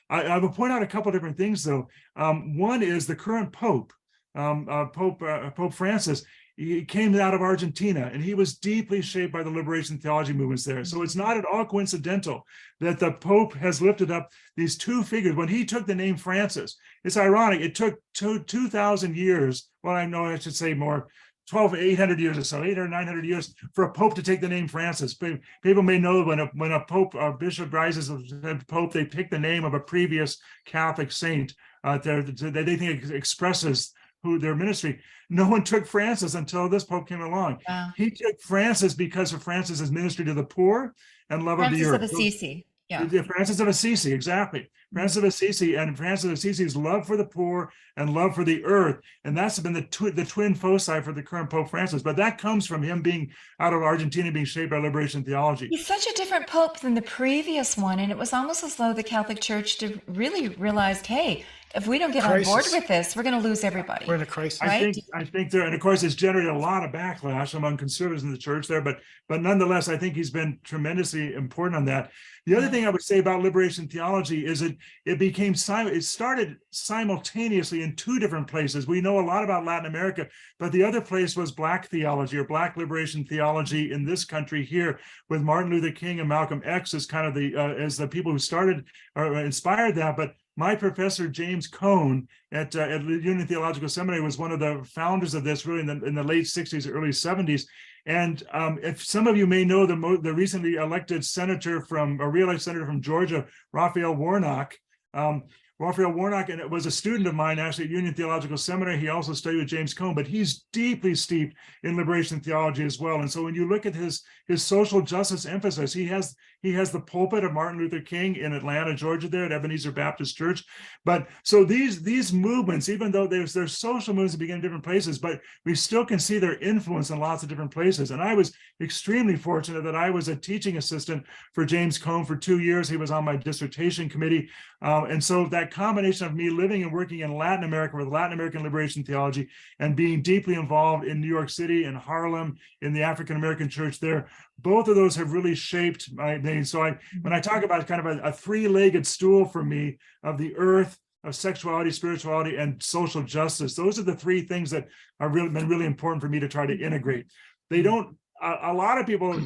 I will point out a couple of different things, though. One is the current Pope, Pope Francis. He came out of Argentina, and he was deeply shaped by the liberation theology movements there. So it's not at all coincidental that the Pope has lifted up these two figures. When he took the name Francis, it's ironic. It took 2,000 years. Well, I know I should say more. 800 years or so, 800, 900 years for a pope to take the name Francis. People may know when a pope or bishop rises as pope, they pick the name of a previous Catholic saint they think it expresses who their ministry. No one took Francis until this pope came along. Wow. He took Francis because of Francis's ministry to the poor and love of the earth. Francis of Assisi. Yeah. Francis of Assisi, exactly. Francis of Assisi, and Francis of Assisi's love for the poor and love for the earth. And that's been the twin foci for the current Pope Francis. But that comes from him being out of Argentina, being shaped by liberation theology. He's such a different pope than the previous one. And it was almost as though the Catholic Church really realized, hey, if we don't get on board with this, we're going to lose everybody. We're in a crisis. Right? I think there, and of course, it's generated a lot of backlash among conservatives in the church there, but nonetheless, I think he's been tremendously important on that. The other thing I would say about liberation theology is it started simultaneously in two different places. We know a lot about Latin America, but the other place was Black theology or Black liberation theology in this country here, with Martin Luther King and Malcolm X as kind of as the people who started or inspired that. But my professor, James Cone at Union Theological Seminary, was one of the founders of this really in the late 60s, early 70s. And if some of you may know the recently elected senator re-elected senator from Georgia, Raphael Warnock, and it was a student of mine actually at Union Theological Seminary. He also studied with James Cone, but he's deeply steeped in liberation theology as well. And so when you look at his social justice emphasis, he has the pulpit of Martin Luther King in Atlanta, Georgia, there at Ebenezer Baptist Church. But so these movements, even though there's social movements that begin in different places, but we still can see their influence in lots of different places. And I was extremely fortunate that I was a teaching assistant for James Cone for 2 years. He was on my dissertation committee. And so that combination of me living and working in Latin America with Latin American liberation theology and being deeply involved in New York City and Harlem in the African American church there, both of those have really shaped my name. So when I talk about kind of a three-legged stool for me of the earth, of sexuality, spirituality, and social justice, those are the three things that have been really important for me to try to integrate. They don't, a lot of people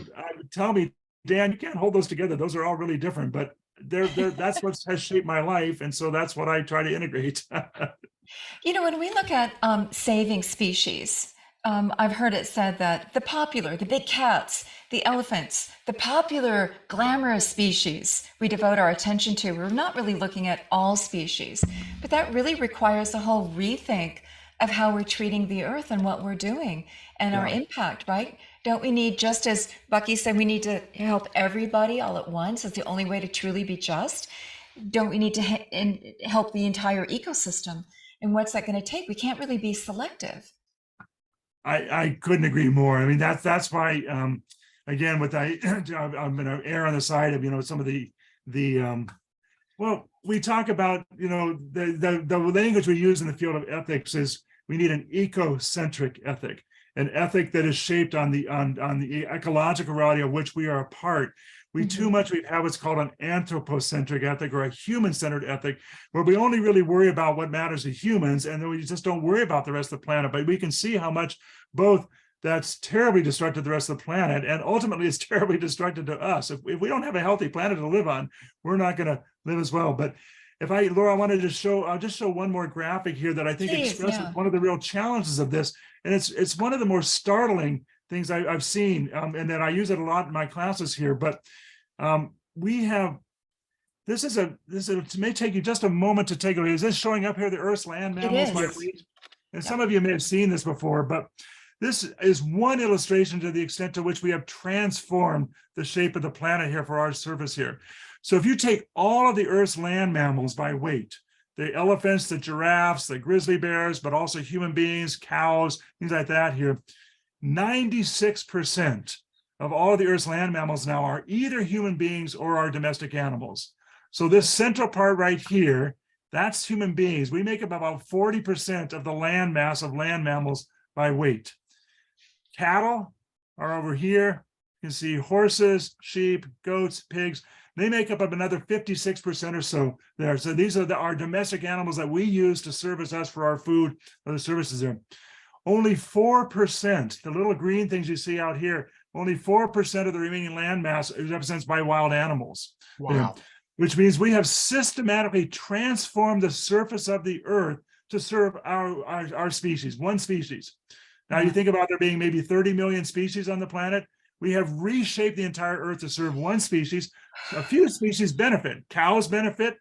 tell me, Dan, you can't hold those together. Those are all really different, but that's what has shaped my life. And so that's what I try to integrate. When we look at saving species, I've heard it said that the big cats, the elephants, the popular glamorous species we devote our attention to, we're not really looking at all species, but that really requires a whole rethink of how we're treating the earth and what we're doing and our impact, right? Don't we need, just as Bucky said, we need to help everybody all at once? It's the only way to truly be just. Don't we need to help the entire ecosystem? And what's that going to take? We can't really be selective. I couldn't agree more. I mean, that's why, again, I'm going to err on the side of, some of well, we talk about, the language we use in the field of ethics is we need an ecocentric ethic, an ethic that is shaped on the ecological reality of which we are a part. We have what's called an anthropocentric ethic, or a human-centered ethic, where we only really worry about what matters to humans, and then we just don't worry about the rest of the planet. But we can see how much both that's terribly destructive to the rest of the planet, and ultimately it's terribly destructive to us. If we don't have a healthy planet to live on, we're not going to live as well. But Laura, I wanted to I'll just show one more graphic here that I think expresses one of the real challenges of this, and it's one of the more startling things I've seen, and that I use it a lot in my classes here. But we have, it may take you just a moment to take a look. Is this showing up here, the Earth's land mammals by weight? And some of you may have seen this before, but this is one illustration to the extent to which we have transformed the shape of the planet here for our surface here. So if you take all of the Earth's land mammals by weight, the elephants, the giraffes, the grizzly bears, but also human beings, cows, things like that here, 96% of all of the Earth's land mammals now are either human beings or are domestic animals. So this central part right here, that's human beings. We make up about 40% of the land mass of land mammals by weight. Cattle are over here. You can see horses, sheep, goats, pigs. They make up another 56% or so there. So these are our domestic animals that we use to service us for our food, other services there. Only 4%, the little green things you see out here, only 4% of the remaining land mass is represented by wild animals. Wow. There, which means we have systematically transformed the surface of the earth to serve our species, one species. Now you think about there being maybe 30 million species on the planet. We have reshaped the entire earth to serve one species. A few species benefit. Cows benefit,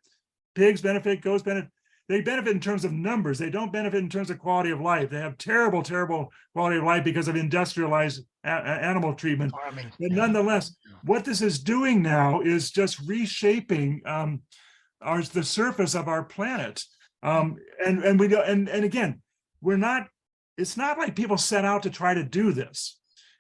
pigs benefit, goats benefit. They benefit in terms of numbers. They don't benefit in terms of quality of life. They have terrible, terrible quality of life because of industrialized animal treatment. But nonetheless, what this is doing now is just reshaping the surface of our planet. And we don't, and again, it's not like people set out to try to do this.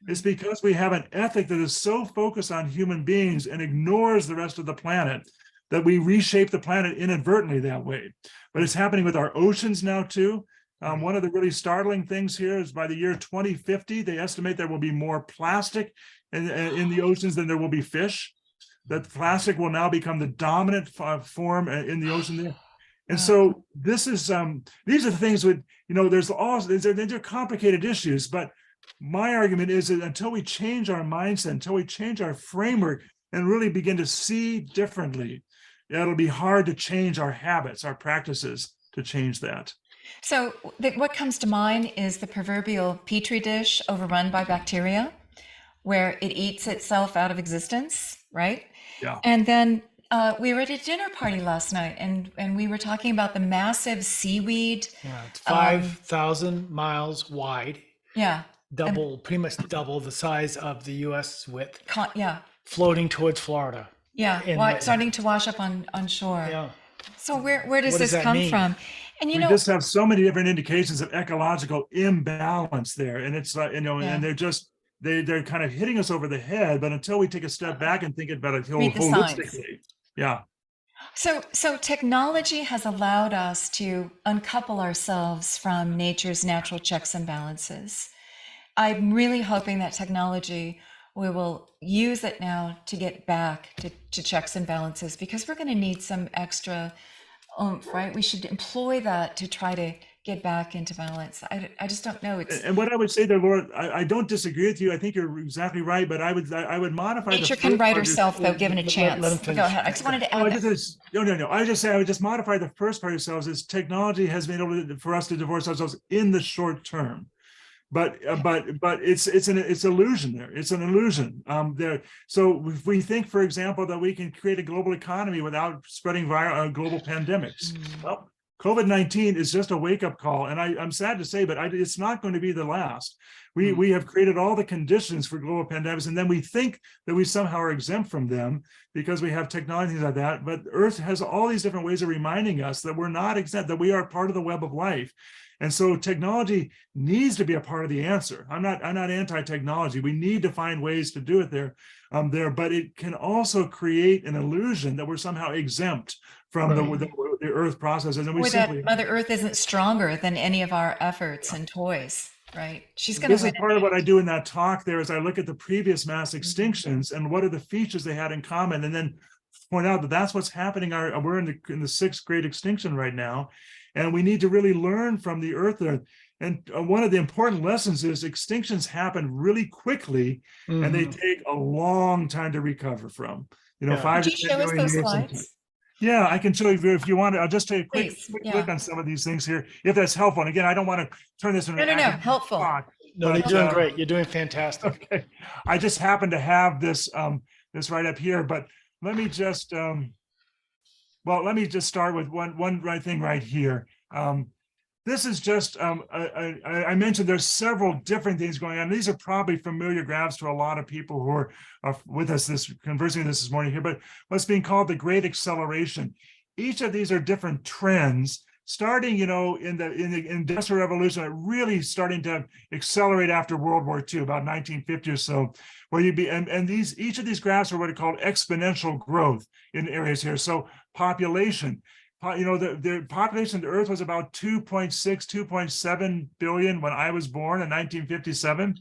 It's because we have an ethic that is so focused on human beings and ignores the rest of the planet that we reshape the planet inadvertently that way. But it's happening with our oceans now too. One of the really startling things here is by the year 2050, they estimate there will be more plastic in the oceans than there will be fish. That plastic will now become the dominant form in the ocean there. And so this is these are the things with, these are complicated issues, but my argument is that until we change our mindset, until we change our framework and really begin to see differently, it'll be hard to change our habits, our practices to change that. So what comes to mind is the proverbial petri dish overrun by bacteria, where it eats itself out of existence, right? Yeah. And then we were at a dinner party last night, and we were talking about the massive seaweed. Yeah, it's 5,000 miles wide. Yeah. Pretty much double the size of the U.S. width. Yeah. Floating towards Florida. Yeah. Starting to wash up on shore. Yeah. So where does this that come mean? from? And we just have so many different indications of ecological imbalance there, and it's like and they're kind of hitting us over the head. But until we take a step back and think about it holistically, yeah. So technology has allowed us to uncouple ourselves from nature's natural checks and balances. I'm really hoping that technology, we will use it now to get back to checks and balances, because we're going to need some extra oomph, right? We should employ that to try to get back into balance. I just don't know. And what I would say there, Laura, I don't disagree with you. I think you're exactly right, but I would modify. Nature can right herself, though, given a chance. Go ahead. I just wanted to add. I would just modify the first part of yourselves. Is technology has been able for us to divorce ourselves in the short term. But it's an illusion there. It's an illusion there. So if we think, for example, that we can create a global economy without spreading global pandemics, well, COVID-19 is just a wake-up call, and I'm sad to say, but it's not going to be the last. We have created all the conditions for global pandemics, and then we think that we somehow are exempt from them because we have technologies like that. But Earth has all these different ways of reminding us that we're not exempt, that we are part of the web of life. And so technology needs to be a part of the answer. I'm not anti-technology. We need to find ways to do it there, but it can also create an illusion that we're somehow exempt from the Earth processes. And or that Mother Earth isn't stronger than any of our efforts and toys, right? She's going to. This is part of what I do in that talk. There is I look at the previous mass extinctions and what are the features they had in common, and then point out that that's what's happening. We're in the sixth great extinction right now. And we need to really learn from the Earth. And one of the important lessons is extinctions happen really quickly, and they take a long time to recover from. 5 to 10 million years. Yeah, I can show you if you want. I'll just take a quick look on some of these things here, if that's helpful. And again, I don't want to turn this into no, helpful. No, you're doing great. You're doing fantastic. Okay, I just happen to have this right up here, but let me just. Let me just start with one right thing right here. This is just, I mentioned there's several different things going on. These are probably familiar graphs to a lot of people who are with us conversing this morning here, but what's being called the Great Acceleration. Each of these are different trends starting, in the Industrial Revolution, really starting to accelerate after World War II, about 1950 or so, where each of these graphs are what are called exponential growth in areas here. So population, the population of the Earth was about 2.6, 2.7 billion when I was born in 1957,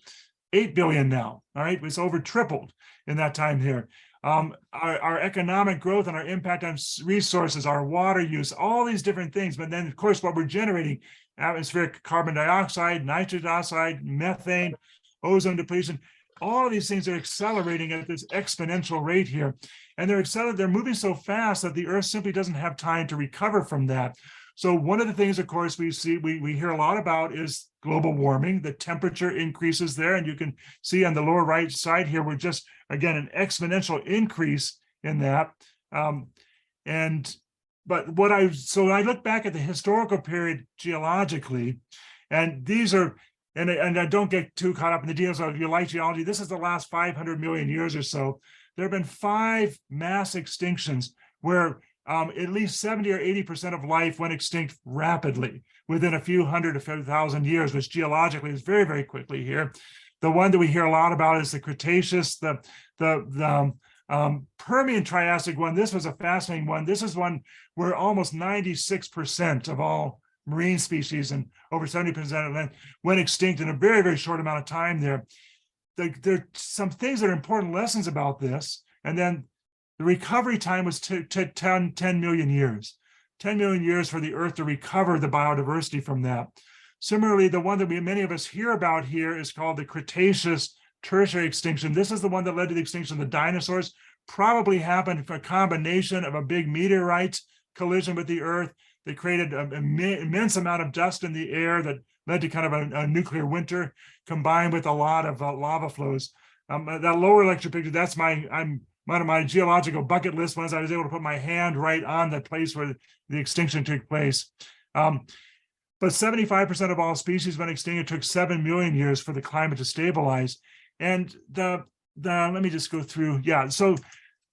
8 billion now, all right? It's over tripled in that time here. Our economic growth and our impact on resources, our water use, all these different things. But then, of course, what we're generating, atmospheric carbon dioxide, nitrogen oxide, methane, ozone depletion, all of these things are accelerating at this exponential rate here. And they're moving so fast that the Earth simply doesn't have time to recover from that. So one of the things, of course, we hear a lot about is global warming. The temperature increases there, and you can see on the lower right side here, we're just, again, an exponential increase in that. So I look back at the historical period geologically, and these are, and I don't get too caught up in the details of you like geology. This is the last 500 million years or so. There have been 5 mass extinctions where at least 70 or 80% of life went extinct rapidly within a few hundred to 1,000 years, which geologically is very, very quickly here. The one that we hear a lot about is the Cretaceous, the Permian Triassic one. This was a fascinating one. This is one where almost 96% of all marine species and over 70% of them went extinct in a very, very short amount of time there. There are some things that are important lessons about this. And then the recovery time was 10 million years. 10 million years for the Earth to recover the biodiversity from that. Similarly, the one that many of us hear about here is called the Cretaceous Tertiary extinction. This is the one that led to the extinction of the dinosaurs. Probably happened for a combination of a big meteorite collision with the Earth that created an immense amount of dust in the air that led to kind of a nuclear winter, combined with a lot of lava flows. That lower lecture picture, that's one of my geological bucket list ones. I was able to put my hand right on the place where the extinction took place. But 75% of all species went extinct. It took 7 million years for the climate to stabilize. And let me just go through. Yeah, so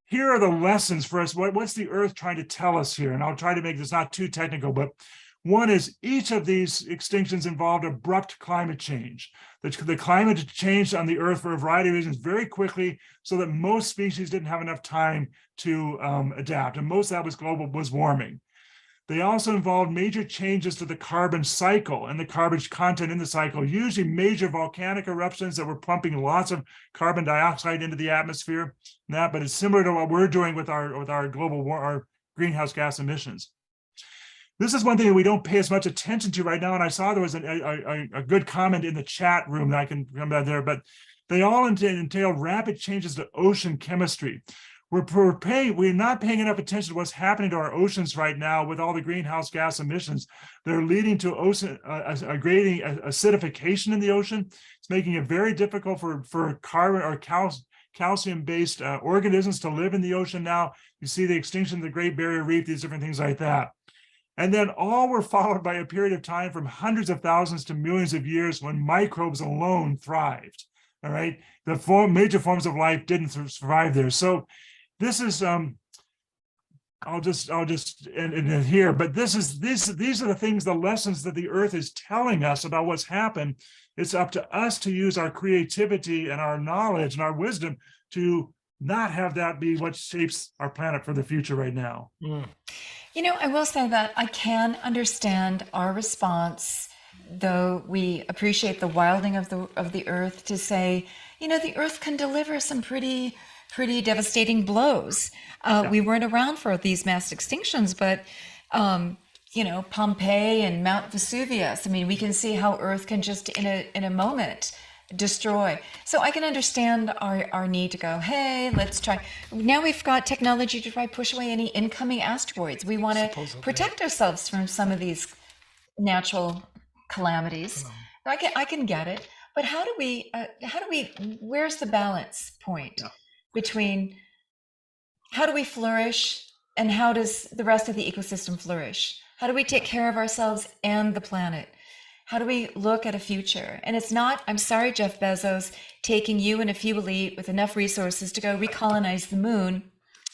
here are the lessons for us. What's the Earth trying to tell us here? And I'll try to make this not too technical, but one is each of these extinctions involved abrupt climate change. The climate changed on the Earth for a variety of reasons very quickly, so that most species didn't have enough time to adapt. And most of that was warming. They also involved major changes to the carbon cycle and the carbon content in the cycle, usually major volcanic eruptions that were pumping lots of carbon dioxide into the atmosphere. But it's similar to what we're doing with our greenhouse gas emissions. This is one thing that we don't pay as much attention to right now. And I saw there was a good comment in the chat room that I can come back there, but they all entail rapid changes to ocean chemistry. We're not paying enough attention to what's happening to our oceans right now with all the greenhouse gas emissions. They're leading to a grading acidification in the ocean. It's making it very difficult for carbon or calcium-based organisms to live in the ocean now. You see the extinction of the Great Barrier Reef, these different things like that. And then all were followed by a period of time from hundreds of thousands to millions of years when microbes alone thrived. All right, the major forms of life didn't survive there. So this is I'll just end here, but these are the things, the lessons that the Earth is telling us about what's happened. It's up to us to use our creativity and our knowledge and our wisdom to not have that be what shapes our planet for the future right now. You know, I will say that I can understand our response, though we appreciate the wilding of the Earth, to say, you know, the Earth can deliver some pretty devastating blows. We weren't around for these mass extinctions, but you know, Pompeii and Mount Vesuvius. I mean, we can see how Earth can just in a moment destroy. So I can understand our need to go, hey, let's try. Now we've got technology to try push away any incoming asteroids. We want to protect ourselves from some of these natural calamities. I can get it, but how do we? Where's the balance point between how do we flourish and how does the rest of the ecosystem flourish? How do we take care of ourselves and the planet? How do we look at a future? And it's not, I'm sorry, Jeff Bezos, taking you and a few elite with enough resources to go recolonize the moon.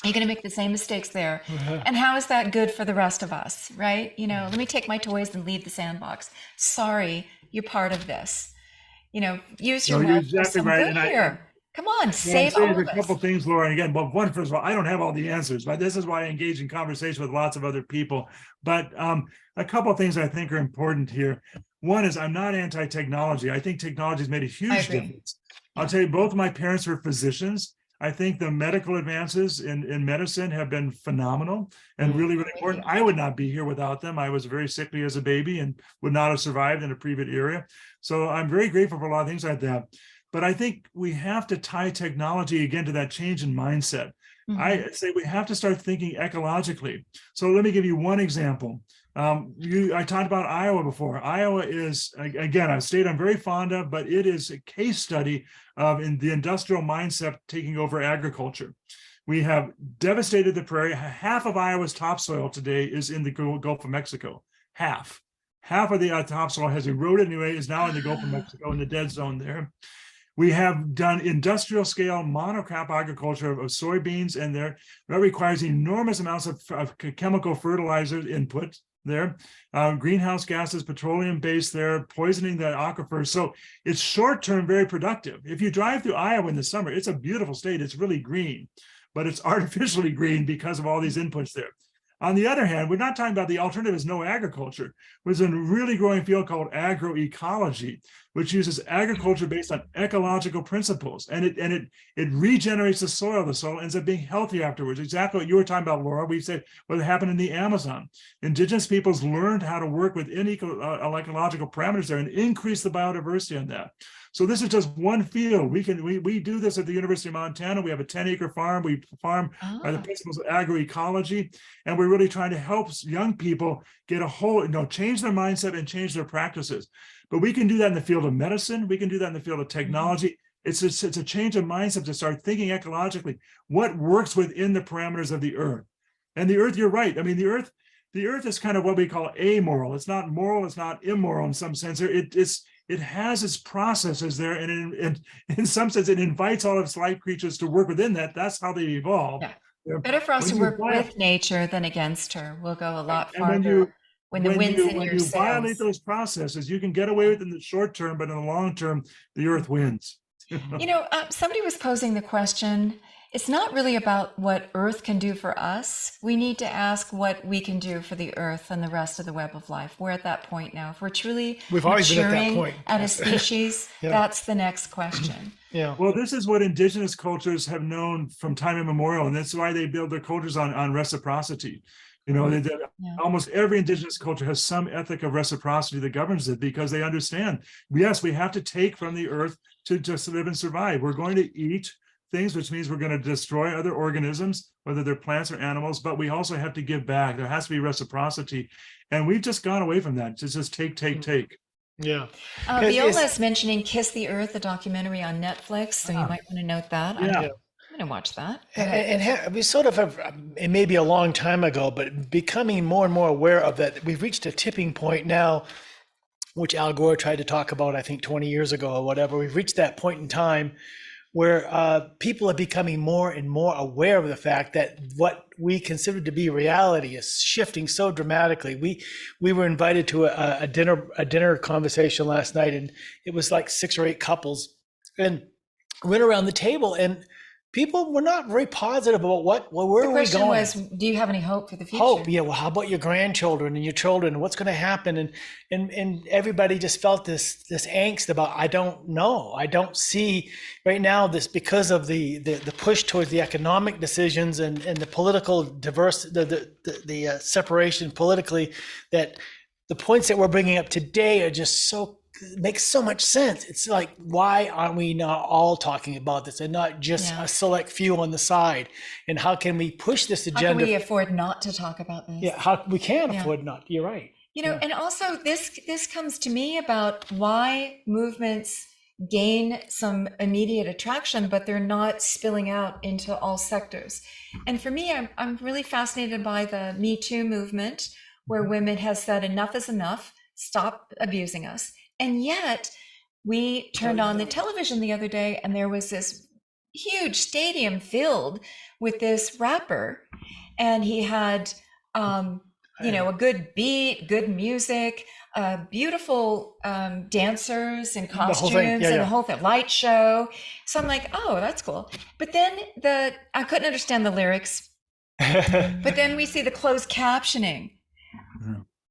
You're going to make the same mistakes there. And how is that good for the rest of us, right? You know, let me take my toys and leave the sandbox. Sorry, you're part of this. You know, use your mouth for some good here. Come on, save all of us. A couple things, Laura. And again, well, one, first of all, I don't have all the answers, but this is why I engage in conversation with lots of other people. But a couple of things I think are important here. One is I'm not anti-technology. I think technology has made a huge difference. I'll tell you, both of my parents were physicians. I think the medical advances in medicine have been phenomenal and really, really important. I would not be here without them. I was very sickly as a baby and would not have survived in a previous era. So I'm very grateful for a lot of things like that. But I think we have to tie technology again to that change in mindset. I say we have to start thinking ecologically. So let me give you one example. I talked about Iowa before. Iowa is, again, a state I'm very fond of, but it is a case study of in the industrial mindset taking over agriculture. We have devastated the prairie. Half of Iowa's topsoil today is in the Gulf of Mexico. Half of the topsoil has eroded anyway, is now in the Gulf of Mexico in the dead zone there. We have done industrial scale monocrop agriculture of soybeans, and that requires enormous amounts of chemical fertilizer input there. Greenhouse gases, petroleum based there, poisoning the aquifers. So it's short term, very productive. If you drive through Iowa in the summer, it's a beautiful state. It's really green, but it's artificially green because of all these inputs there. On the other hand, we're not talking about the alternative is no agriculture. There's a really growing field called agroecology, which uses agriculture based on ecological principles, and it regenerates the soil. The soil ends up being healthy afterwards. Exactly what you were talking about, Laura. We said what happened in the Amazon. Indigenous peoples learned how to work within ecological parameters there and increase the biodiversity on that. So this is just one field. We do this at the University of Montana. We have a 10-acre farm. We farm by the principles of agroecology, and we're really trying to help young people get a whole, change their mindset and change their practices. But we can do that in the field of medicine. We can do that in the field of technology. It's a change of mindset to start thinking ecologically. What works within the parameters of the earth? And the earth, you're right. I mean, the earth is kind of what we call amoral. It's not moral. It's not immoral in some sense. It has its processes there, and in some sense, it invites all of its life creatures to work within that. That's how they evolve. Yeah. Better for us to work with nature than against her. We'll go a lot farther when the wind's in your sails. When you violate those processes, you can get away with it in the short term, but in the long term, the earth wins. Somebody was posing the question, it's not really about what Earth can do for us. We need to ask what we can do for the Earth and the rest of the web of life. We're at that point now. If we're truly maturing at a species, that's the next question. Yeah. Well, this is what indigenous cultures have known from time immemorial, and that's why they build their cultures on reciprocity. Almost every indigenous culture has some ethic of reciprocity that governs it, because they understand, yes, we have to take from the earth to just live and survive. We're going to eat things, which means we're going to destroy other organisms, whether they're plants or animals, but we also have to give back. There has to be reciprocity. And we've just gone away from that. It's just take. Yeah. Viola's mentioning Kiss the Earth, the documentary on Netflix. So you might want to note that. Yeah. I'm going to watch that. And we sort of have, it may be a long time ago, but becoming more and more aware of that. We've reached a tipping point now, which Al Gore tried to talk about, I think 20 years ago or whatever. We've reached that point in time where people are becoming more and more aware of the fact that what we consider to be reality is shifting so dramatically. We were invited to a dinner conversation last night, and it was like 6 or 8 couples, and went around the table, and people were not very positive about where are we going. The question was, do you have any hope for the future? Hope, yeah. Well, how about your grandchildren and your children? What's going to happen? And everybody just felt this angst about, I don't know. I don't see right now this, because of the push towards the economic decisions and the political the separation politically, that the points that we're bringing up today are just makes so much sense. It's like, why aren't we not all talking about this and not just a select few on the side? And how can we push this agenda? How can we afford not to talk about this? Yeah, how we can afford not. You're right. And also this comes to me about why movements gain some immediate attraction, but they're not spilling out into all sectors. And for me, I'm really fascinated by the Me Too movement, where women have said enough is enough, stop abusing us. And yet we turned on the television the other day, and there was this huge stadium filled with this rapper, and he had, a good beat, good music, beautiful dancers in costumes, and the whole thing, light show. So I'm like, oh, that's cool. But then I couldn't understand the lyrics. But then we see the closed captioning.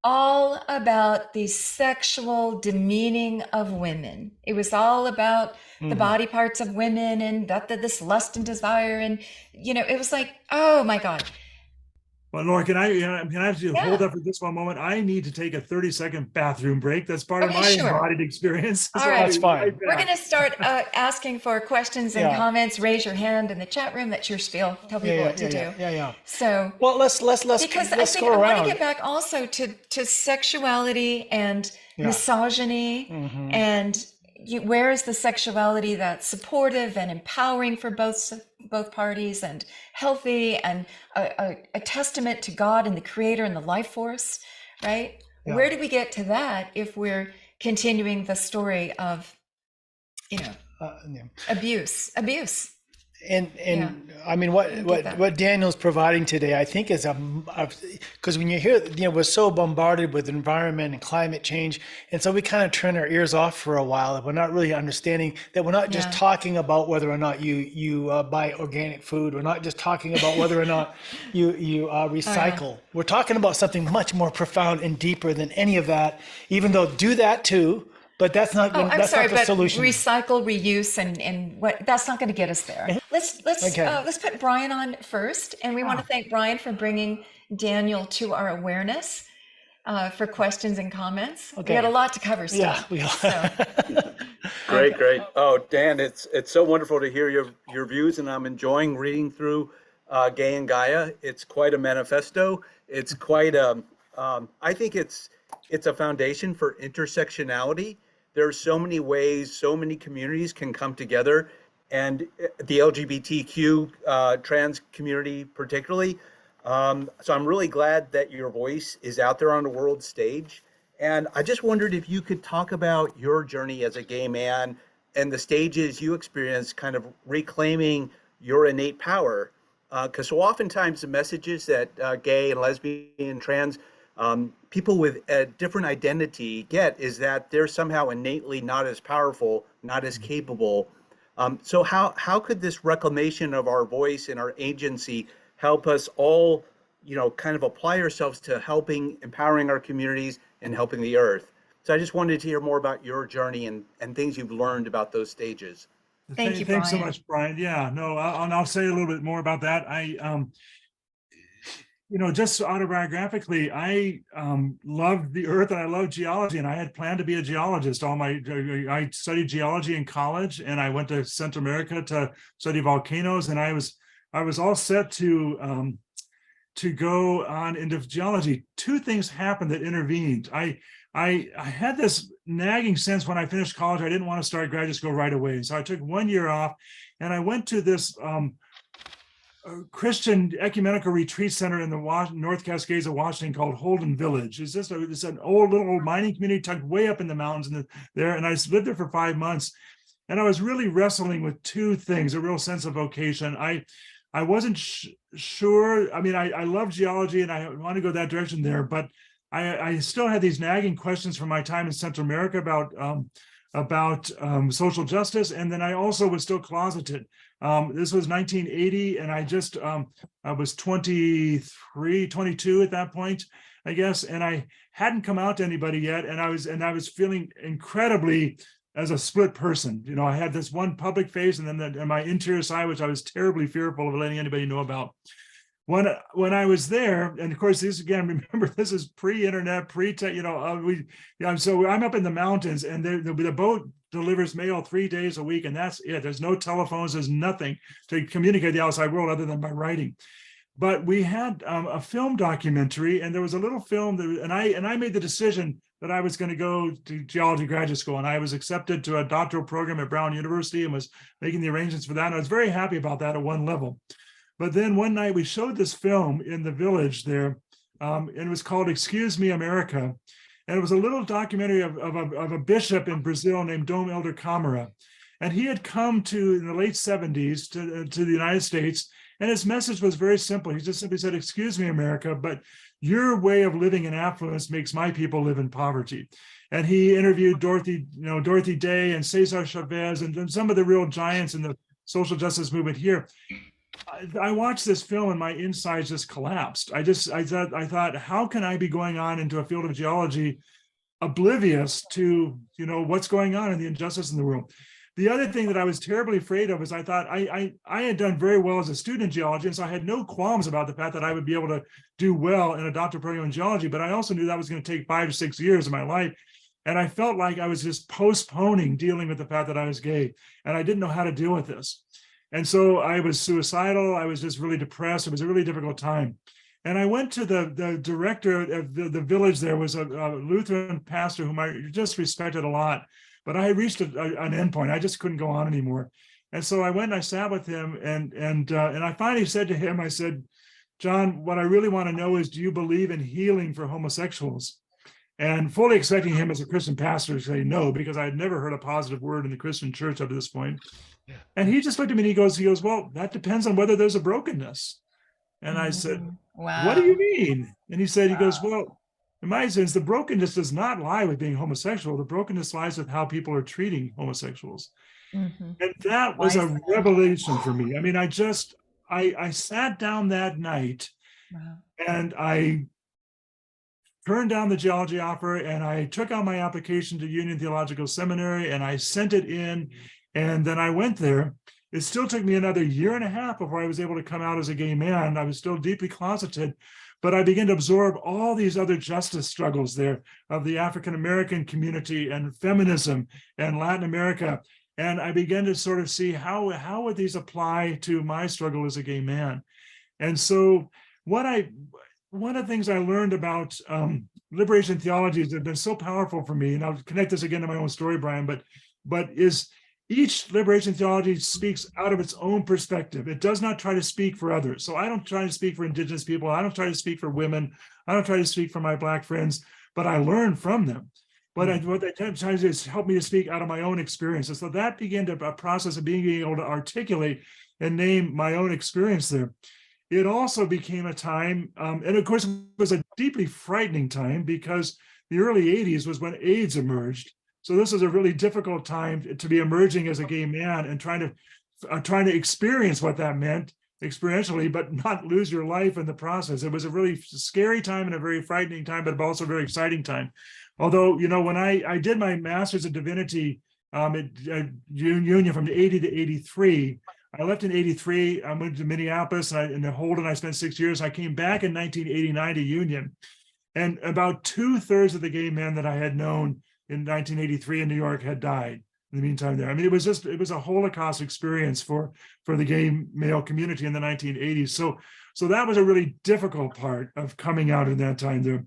All about the sexual demeaning of women. It was all about the body parts of women, and this lust and desire, and it was like, oh my God. Well, Laura, can I have you hold up for this one moment? I need to take a 30-second bathroom break. That's part of my embodied experience. All right, that's fine. We're going to start asking for questions and comments. Raise your hand in the chat room. That's your spiel. Tell people what to do. Yeah. So, well, let's because I think I want to get back also to sexuality and misogyny, and where is the sexuality that's supportive and empowering for both parties and healthy and a testament to God and the creator and the life force, right? Yeah. Where do we get to that if we're continuing the story of, Yeah. Abuse. And Yeah. I mean, get that. what Daniel's providing today, I think, is because when you hear, we're so bombarded with environment and climate change, and so we kind of turn our ears off for a while, and we're not really understanding that we're not just Yeah. talking about whether or not you buy organic food. We're not just talking about whether or not you recycle. We're talking about something much more profound and deeper than any of that. Even though do that too. But that's not Oh, I'm that's sorry, not the but solution. recycle, reuse, and what that's not going to get us there. Okay. Let's put Brian on first, and we want to thank Brian for bringing Daniel to our awareness for questions and comments. We got a lot to cover still. Yeah, we are. Great. Oh, Dan, it's so wonderful to hear your views, and I'm enjoying reading through Gay and Gaia. It's quite a manifesto. It's quite I think it's a foundation for intersectionality. There are so many ways, so many communities can come together, and the LGBTQ trans community particularly. So I'm really glad that your voice is out there on the world stage. And I just wondered if you could talk about your journey as a gay man and the stages you experienced kind of reclaiming your innate power. Because so oftentimes the messages that gay and lesbian and trans people with a different identity get is that they're somehow innately not as powerful, not as capable. So how could this reclamation of our voice and our agency help us all, kind of apply ourselves to empowering our communities and helping the earth? So I just wanted to hear more about your journey and things you've learned about those stages. Thank you, Thanks so Brian. much, Brian. Yeah, no, I'll say a little bit more about that. Just autobiographically, I loved the earth and I loved geology, and I had planned to be a geologist. I studied geology in college, and I went to Central America to study volcanoes, and I was all set to go on into geology. Two things happened that intervened. I had this nagging sense when I finished college, I didn't want to start graduate school right away. So I took 1 year off, and I went to this Christian ecumenical retreat center in the North Cascades of Washington called Holden Village. It's an old mining community tucked way up in the mountains there. And I lived there for 5 months. And I was really wrestling with two things, a real sense of vocation. I wasn't sure. I mean, I love geology and I want to go that direction there, but I still had these nagging questions from my time in Central America about social justice. And then I also was still closeted. This was 1980, and I was 23, 22 at that point, I guess, and I hadn't come out to anybody yet, and I was feeling incredibly as a split person. I had this one public face, and then my interior side, which I was terribly fearful of letting anybody know about. When I was there, and of course, remember, this is pre-internet, so I'm up in the mountains, and the boat delivers mail 3 days a week, and that's it. There's no telephones, there's nothing to communicate the outside world other than by writing. But we had a film documentary, and there was a little film and I made the decision that I was going to go to geology graduate school, and I was accepted to a doctoral program at Brown University and was making the arrangements for that. And I was very happy about that at one level. But then one night we showed this film in the village there, and it was called Excuse Me, America. And it was a little documentary of a bishop in Brazil named Dom Elder Câmara. And he had come in the late 70s to the United States. And his message was very simple. He just simply said, excuse me, America, but your way of living in affluence makes my people live in poverty. And he interviewed Dorothy Day and Cesar Chavez and some of the real giants in the social justice movement here. I watched this film and my insides just collapsed. I thought, how can I be going on into a field of geology oblivious to, what's going on in the injustice in the world? The other thing that I was terribly afraid of is I thought I had done very well as a student in geology, and so I had no qualms about the fact that I would be able to do well in a doctoral program in geology, but I also knew that was going to take 5 to 6 years of my life. And I felt like I was just postponing dealing with the fact that I was gay, and I didn't know how to deal with this. And so I was suicidal. I was just really depressed. It was a really difficult time. And I went to the director of the village. There was a Lutheran pastor whom I just respected a lot, but I had reached an endpoint. I just couldn't go on anymore. And so I went and I sat with him, and I finally said to him, I said, John, what I really want to know is, do you believe in healing for homosexuals? and fully expecting him as a Christian pastor to say no, because I had never heard a positive word in the Christian church up to this point. And he just looked at me and he goes, well, that depends on whether there's a brokenness. And I said, what do Wow. you mean? And he goes, well, in my sense, the brokenness does not lie with being homosexual. The brokenness lies with how people are treating homosexuals. Mhm. And that Why was is a that? revelation for me. I mean, I sat down that night Wow. and I turned down the geology offer and I took out my application to Union Theological Seminary and I sent it in. And then I went there. It still took me another year and a half before I was able to come out as a gay man. I was still deeply closeted, but I began to absorb all these other justice struggles there of the African American community and feminism and Latin America. And I began to sort of see how would these apply to my struggle as a gay man. And so one of the things I learned about liberation theology that have been so powerful for me, and I'll connect this again to my own story, Brian, but is each liberation theology speaks out of its own perspective. It does not try to speak for others. So I don't try to speak for Indigenous people. I don't try to speak for women. I don't try to speak for my Black friends, but I learn from them. But what they try to do is help me to speak out of my own experiences. So that began a process of being able to articulate and name my own experience there. It also became a time, and of course, it was a deeply frightening time because the early 80s was when AIDS emerged. So this was a really difficult time to be emerging as a gay man and trying to experience what that meant experientially, but not lose your life in the process. It was a really scary time and a very frightening time, but also a very exciting time. Although, when I did my master's in divinity at Union from 80 to 83, I left in 83. I moved to Minneapolis and in Holden, I spent 6 years. I came back in 1989 to Union. And about 2/3 of the gay men that I had known in 1983 in New York had died in the meantime there. I mean, it was a Holocaust experience for the gay male community in the 1980s. So that was a really difficult part of coming out in that time there.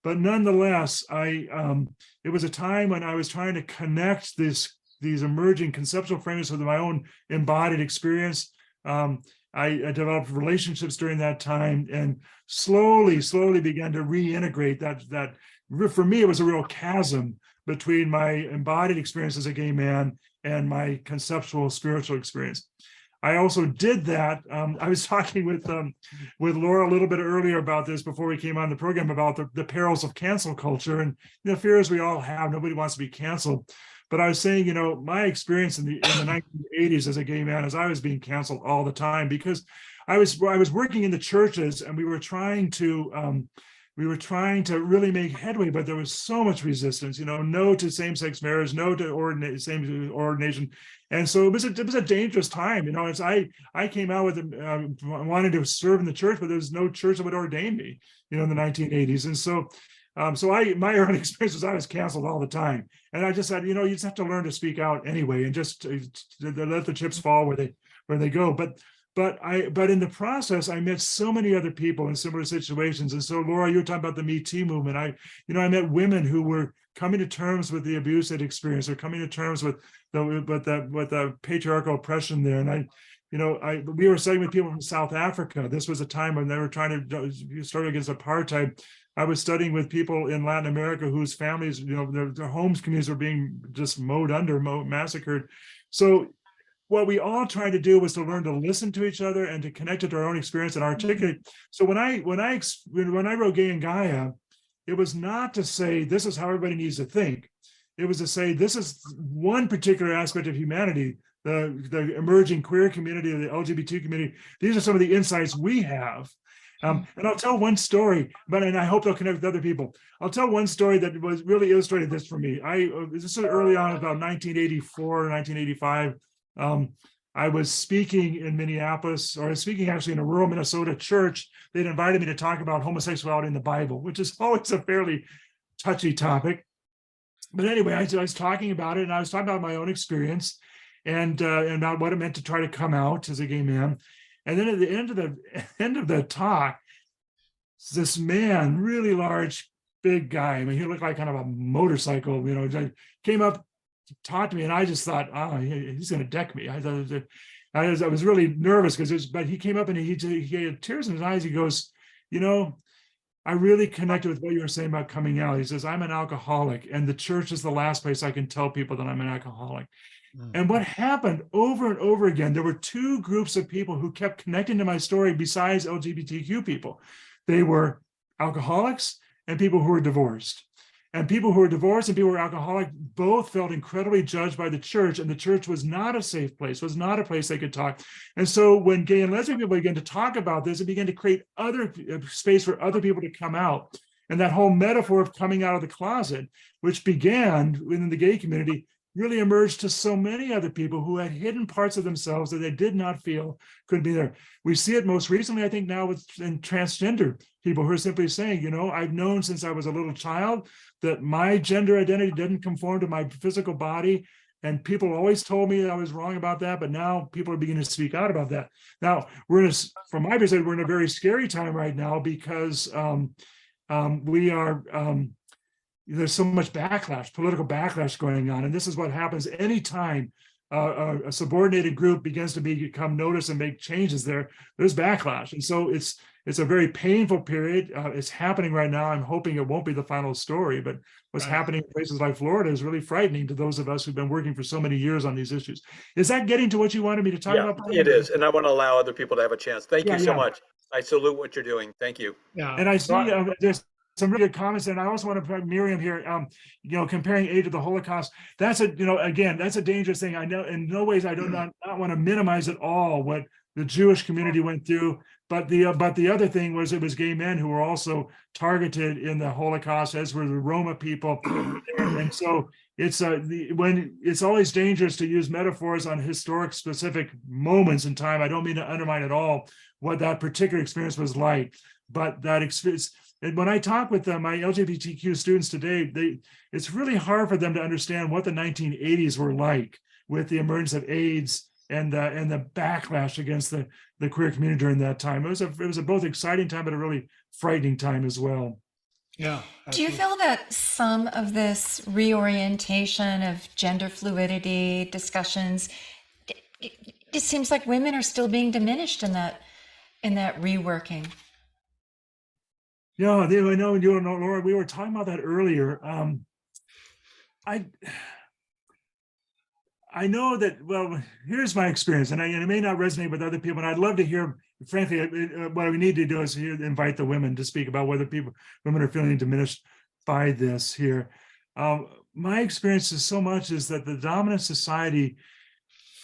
But nonetheless, it was a time when I was trying to connect these emerging conceptual frameworks with my own embodied experience. I developed relationships during that time and slowly began to reintegrate that. For me, it was a real chasm between my embodied experience as a gay man and my conceptual spiritual experience. I also did that. I was talking with Laura a little bit earlier about this before we came on the program about the perils of cancel culture and the fears we all have. Nobody wants to be canceled. But I was saying, my experience in the 1980s as a gay man is I was being canceled all the time because I was working in the churches and we were trying to really make headway, but there was so much resistance, no to same-sex marriage, no to same ordination. And so it was a dangerous time, as I came out with wanting to serve in the church, but there was no church that would ordain me, in the 1980s. And so my early experience was I was canceled all the time. And I just said, you just have to learn to speak out anyway and just to let the chips fall where they go. But in the process, I met so many other people in similar situations. And so, Laura, you were talking about the Me Too movement. I met women who were coming to terms with the abuse they'd experienced, or coming to terms with the patriarchal oppression there. And we were studying with people from South Africa. This was a time when they were trying to start against apartheid. I was studying with people in Latin America whose families, their homes, communities were being just massacred. So what we all tried to do was to learn to listen to each other and to connect it to our own experience and articulate. So when I wrote Gaia and Gaia, it was not to say this is how everybody needs to think. It was to say this is one particular aspect of humanity, the emerging queer community, the LGBT community. These are some of the insights we have. And I'll tell one story, and I hope they'll connect with other people. I'll tell one story that was really illustrated this for me. This is early on, about 1984, 1985. I was speaking in Minneapolis, or I was speaking actually in a rural Minnesota church. They'd invited me to talk about homosexuality in the Bible, which is always a fairly touchy topic. But anyway, I was talking about it, and I was talking about my own experience and about what it meant to try to come out as a gay man. And then at the end of the talk, this man, really large, big guy. I mean, he looked like kind of a motorcycle, came up to talk to me, and I just thought, he's going to deck me. I was really nervous but he came up and he had tears in his eyes. He goes, I really connected with what you were saying about coming out. He says, I'm an alcoholic, and the church is the last place I can tell people that I'm an alcoholic. And what happened over and over again, there were two groups of people who kept connecting to my story besides LGBTQ people. They were alcoholics and people who were divorced. And people who were divorced and people who were alcoholic both felt incredibly judged by the church, and the church was not a safe place, was not a place they could talk. And so when gay and lesbian people began to talk about this, it began to create other space for other people to come out. And that whole metaphor of coming out of the closet, which began within the gay community, really emerged to so many other people who had hidden parts of themselves that they did not feel could be there. We see it most recently, I think, now with transgender people who are simply saying, you know, I've known since I was a little child that my gender identity didn't conform to my physical body. And people always told me I was wrong about that, but now people are beginning to speak out about that. Now, from my perspective, we're in a very scary time right now because there's so much backlash, political backlash going on. And this is what happens anytime a subordinated group begins to become noticed and make changes there's backlash. And so it's a very painful period. It's happening right now. I'm hoping it won't be the final story, but what's happening in places like Florida is really frightening to those of us who've been working for so many years on these issues. Is that getting to what you wanted me to talk about? It is. And I want to allow other people to have a chance. Thank you so Yeah. much. I salute what you're doing. Thank you. Yeah. And I see there's some really good comments, and I also want to put Miriam here. Comparing aid to the Holocaust. That's that's a dangerous thing. I know in no ways I do not want to minimize at all what the Jewish community went through, but the other thing was it was gay men who were also targeted in the Holocaust, as were the Roma people, and so it's always dangerous to use metaphors on historic specific moments in time. I don't mean to undermine at all what that particular experience was like, but that experience. And when I talk with my LGBTQ students today, it's really hard for them to understand what the 1980s were like with the emergence of AIDS and the backlash against the queer community during that time. It was a both exciting time, but a really frightening time as well. Yeah. Do you feel that some of this reorientation of gender fluidity discussions, it seems like women are still being diminished in that reworking? Yeah, I know, Laura, we were talking about that earlier. I know that, well, here's my experience, and it may not resonate with other people, and I'd love to hear, frankly, what we need to do is invite the women to speak about whether women are feeling diminished by this here. My experience is so much is that the dominant society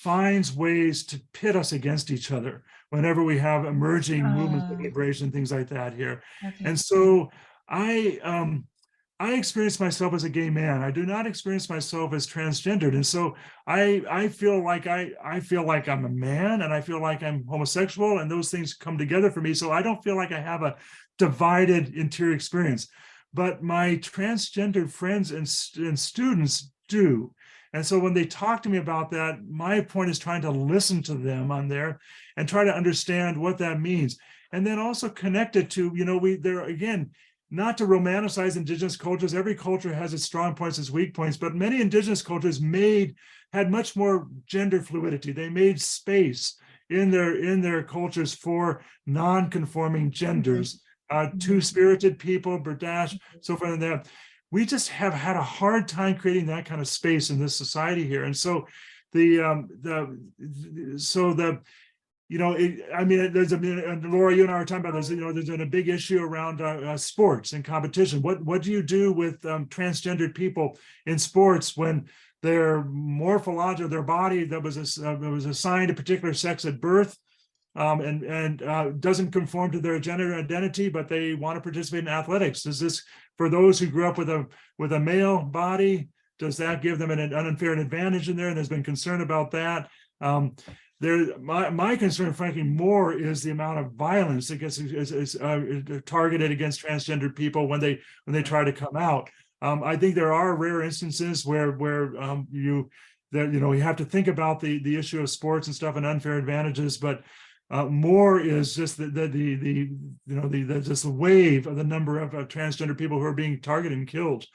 finds ways to pit us against each other whenever we have emerging movements of liberation, things like that here. Okay. And so I experience myself as a gay man. I do not experience myself as transgendered. And so I feel like I'm a man, and I feel like I'm homosexual, and those things come together for me. So I don't feel like I have a divided interior experience, but my transgendered friends and students do. And so when they talk to me about that, my point is trying to listen to them on there and try to understand what that means. And then also connect it to, again, not to romanticize indigenous cultures. Every culture has its strong points, its weak points, but many indigenous cultures had much more gender fluidity. They made space in their cultures for non-conforming genders, two-spirited people, Berdache, so forth and that. We just have had a hard time creating that kind of space in this society here. And so Laura, you and I were talking about this, there's been a big issue around sports and competition. What do you do with transgendered people in sports when their morphology, their body that was assigned a particular sex at birth and doesn't conform to their gender identity, but they want to participate in athletics? Is this for those who grew up with a male body? Does that give them an unfair advantage in there? And there's been concern about that. My concern, frankly, more is the amount of violence that gets targeted against transgender people when they try to come out. I think there are rare instances where you have to think about the issue of sports and stuff and unfair advantages, but more is just the wave of the number of transgender people who are being targeted and killed.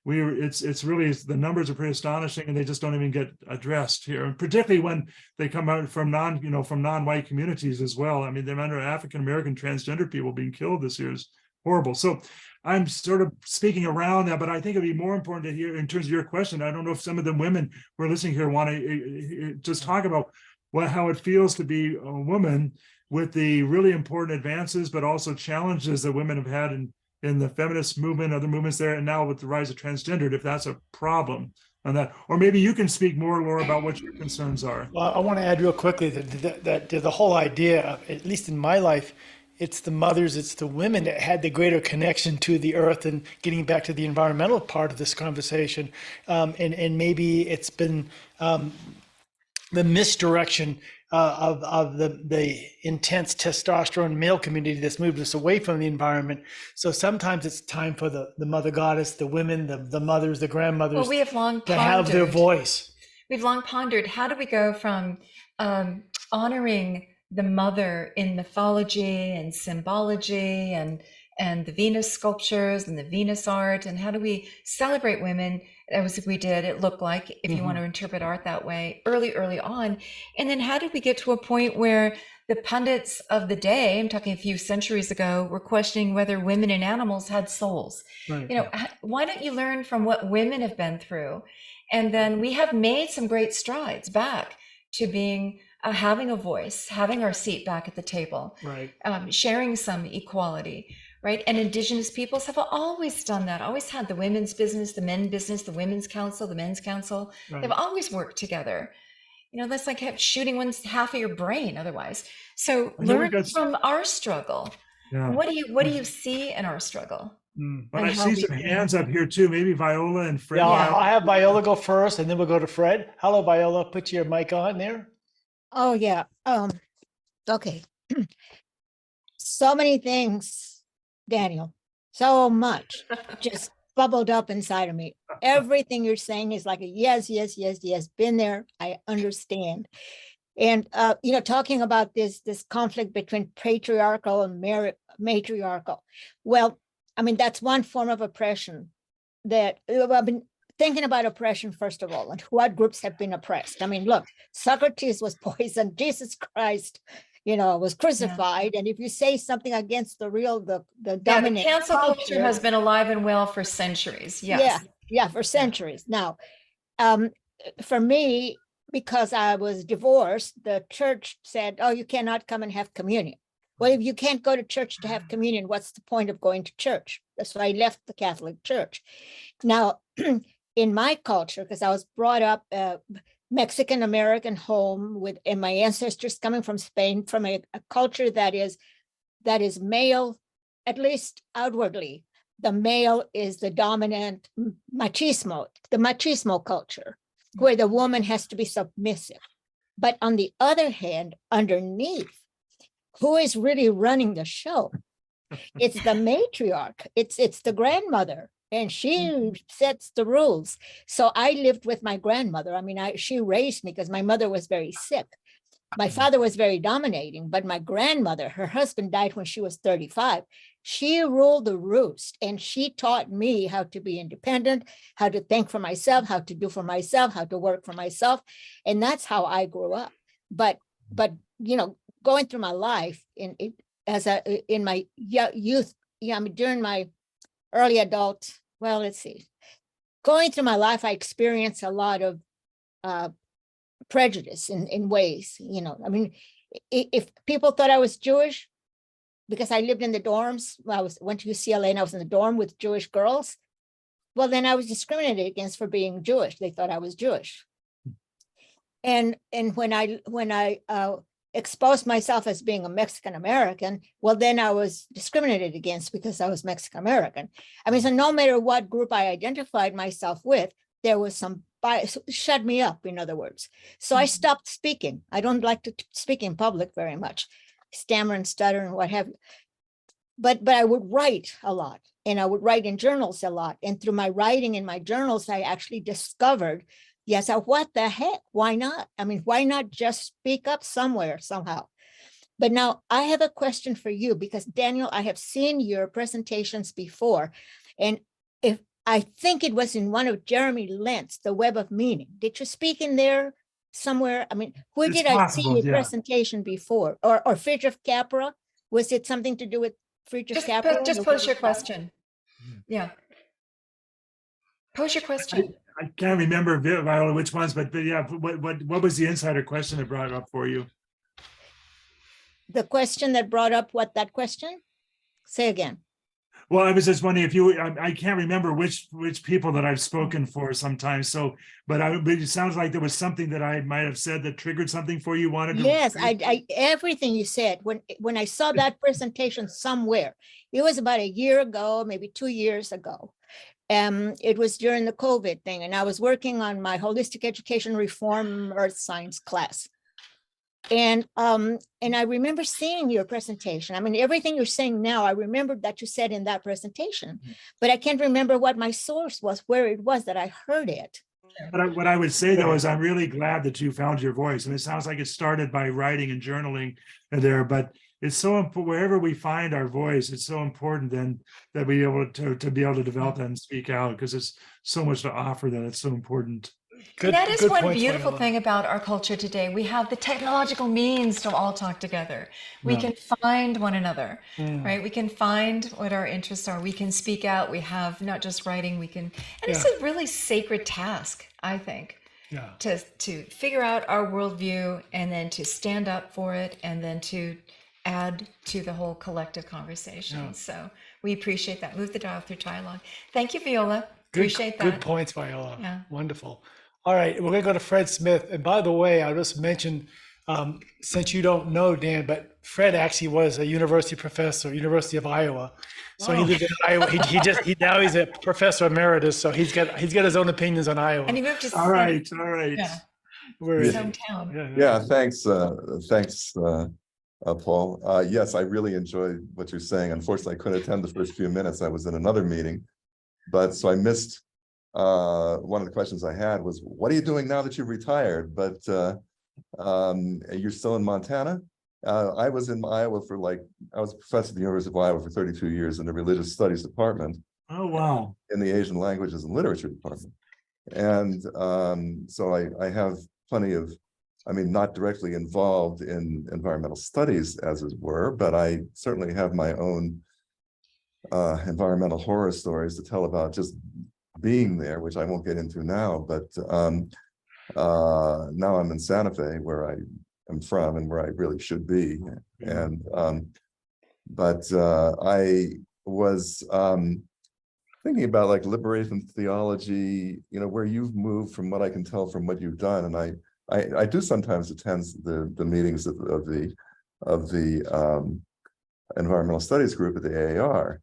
It's really, the numbers are pretty astonishing, and they just don't even get addressed here, and particularly when they come out from non-white communities as well. I mean, the amount of African American transgender people being killed this year is horrible. So I'm sort of speaking around that, but I think it'd be more important to hear in terms of your question. I don't know if some of the women who are listening here want to just talk about how it feels to be a woman with the really important advances, but also challenges that women have had in the feminist movement, other movements there, and now with the rise of transgendered, if that's a problem on that. Or maybe you can speak more, Laura, about what your concerns are. Well, I want to add real quickly that the whole idea, at least in my life, it's the mothers, it's the women that had the greater connection to the earth, and getting back to the environmental part of this conversation. And maybe it's been the misdirection of the intense testosterone male community that's moved us away from the environment. So sometimes it's time for the mother goddess, the women, the mothers, the grandmothers, Well, we have long to have their pondered. voice. We've long pondered, how do we go from honoring the mother in mythology and symbology and the Venus sculptures and the Venus art, and how do we celebrate women as we did, it looked like, if you want to interpret art that way, early on. And then how did we get to a point where the pundits of the day, I'm talking a few centuries ago, were questioning whether women and animals had souls? Right. You know, why don't you learn from what women have been through? And then we have made some great strides back to being having a voice, having our seat back at the table, Right. Sharing some equality, right? And Indigenous peoples have always done that, always had the women's business, the men's business, the women's council, the men's council. Right. They've always worked together. You know, that's like shooting half of your brain otherwise. So learn from our struggle. Yeah. What do you see in our struggle? But I see some hands up here too. Maybe Viola and Fred. Yeah, I'll have Viola go first, and then we'll go to Fred. Hello, Viola. Put your mic on there. Oh yeah. Okay. So many things, Daniel. So much just bubbled up inside of me. Everything you're saying is like a yes, yes, yes, yes. Been there. I understand. And you know, talking about this conflict between patriarchal and matriarchal. Well, I mean, that's one form of oppression that I've been thinking about oppression, first of all, and what groups have been oppressed. I mean, look, Socrates was poisoned, Jesus Christ, you know, was crucified. Yeah. And if you say something against the dominant the cancel culture has been alive and well for centuries. Yes. Yeah, for centuries. Now, for me, because I was divorced, the church said, oh, you cannot come and have communion. Well, if you can't go to church to have communion, what's the point of going to church? That's why I left the Catholic Church. Now, in my culture, because I was brought up Mexican-American home and my ancestors coming from Spain, from a culture that is male, at least outwardly. The male is the dominant machismo, the machismo culture, where the woman has to be submissive. But on the other hand, underneath, who is really running the show? It's the matriarch. It's the grandmother, and she sets the rules. So I lived with my grandmother. I mean, she raised me because my mother was very sick. My father was very dominating, but my grandmother, her husband died when she was 35. She ruled the roost, and she taught me how to be independent, how to think for myself, how to do for myself, how to work for myself. And that's how I grew up. But you know, going through my life in my youth, I mean, during my early adult, well, let's see, going through my life, I experienced a lot of prejudice in ways, you know. I mean, if people thought I was Jewish because I lived in the dorms, went to UCLA and I was in the dorm with Jewish girls, well, then I was discriminated against for being Jewish. They thought I was Jewish. And when I exposed myself as being a Mexican American, well, then I was discriminated against because I was Mexican American. I mean, so no matter what group I identified myself with, there was some bias, shut me up, in other words. So I stopped speaking. I don't like to speak in public very much, stammer and stutter and what have you. But I would write a lot, and I would write in journals a lot. And through my writing in my journals, I actually discovered, yes, what the heck? Why not? I mean, why not just speak up somewhere, somehow? But now I have a question for you, because Daniel, I have seen your presentations before, and if I think it was in one of Jeremy Lent's, The Web of Meaning. Did you speak in there somewhere? I mean, where did I see your presentation before? Or Fridge of Capra? Was it something to do with Futures Just Capital. just pose your question. Yeah. Pose your question. I can't remember, Viola, which ones, but yeah, what was the insider question that brought it up for you? The question that brought up what that question? Say again. Well, I was just wondering if you, I can't remember which people that I've spoken for sometimes. So, but it sounds like there was something that I might have said that triggered something for you. Wanted to. Yes, I everything you said when I saw that presentation somewhere, it was about a year ago, maybe 2 years ago. It was during the COVID thing, and I was working on my holistic education reform earth science class. And I remember seeing your presentation. I mean, everything you're saying now, I remembered that you said in that presentation, but I can't remember what my source was, where it was that I heard it. But what I would say though is I'm really glad that you found your voice, and it sounds like it started by writing and journaling there. But it's so important wherever we find our voice. It's so important then that we be able to be able to develop that and speak out, because it's so much to offer that it's so important. Good, That is good one points, beautiful Viola. thing about our culture today. We have the technological means to all talk together. We can find one another, right? We can find what our interests are. We can speak out. We have not just writing, we can, and it's a really sacred task, I think, to figure out our worldview and then to stand up for it and then to add to the whole collective conversation. So we appreciate that. Move the dial through dialogue. Thank you, Viola. Appreciate that. Good points, Viola. Yeah. Wonderful. All right, we're going to go to Fred Smith. And by the way, I'll just mention, since you don't know, Dan, but Fred actually was a university professor, University of Iowa. So he lived in Iowa. Now he's a professor emeritus. So he's got his own opinions on Iowa. And he moved to All right. Yeah. Where His is he? hometown. Yeah, thanks, Paul. Yes, I really enjoyed what you're saying. Unfortunately, I couldn't attend the first few minutes. I was in another meeting, but so I missed one of the questions I had was, what are you doing now that you've retired? But you're still in Montana? I was in Iowa I was a professor at the University of Iowa for 32 years in the religious studies department. Oh, wow. In the Asian languages and literature department. And so I have plenty of, I mean, not directly involved in environmental studies as it were, but I certainly have my own environmental horror stories to tell about just being there, which I won't get into now, but now I'm in Santa Fe, where I am from and where I really should be. And but I was thinking about like liberation theology, you know, where you've moved from what I can tell from what you've done. And I do sometimes attend the meetings of the environmental studies group at the AAR.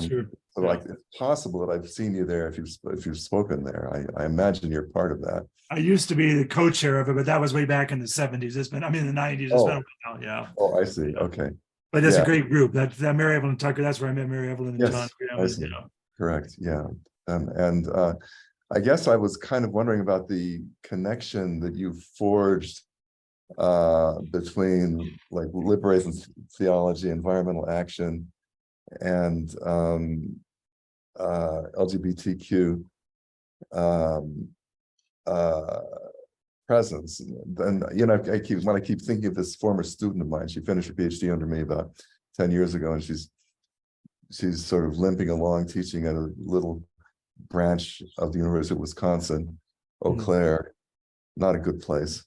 Sure. So like it's possible that I've seen you there if you've spoken there. I imagine you're part of that. I used to be the co-chair of it, but that was way back in the 70s. It's been, I mean, in the 90s. It's been a while, yeah. Oh, I see. Okay. But that's a great group. That Mary Evelyn Tucker, that's where I met Mary Evelyn and Yes, John. I see. Correct. Yeah. And I guess I was kind of wondering about the connection that you forged between like liberation theology, environmental action, and LGBTQ presence. And you know, when I keep thinking of this former student of mine, she finished her PhD under me about 10 years ago, and she's sort of limping along teaching at a little branch of the University of Wisconsin, Eau Claire, not a good place.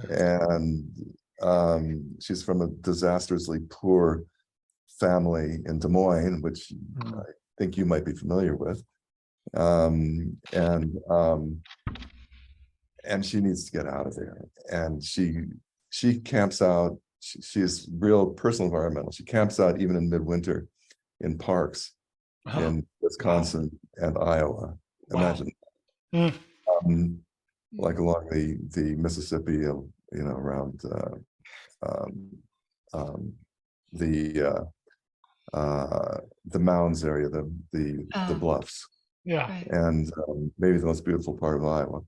And she's from a disastrously poor family in Des Moines, which I think you might be familiar with. And she needs to get out of there. And she camps out. She is real personal environmental. She camps out even in midwinter in parks in Wisconsin and Iowa. Imagine, like along the Mississippi, you know, around the mounds area, the bluffs. Yeah. Right. And maybe the most beautiful part of Iowa.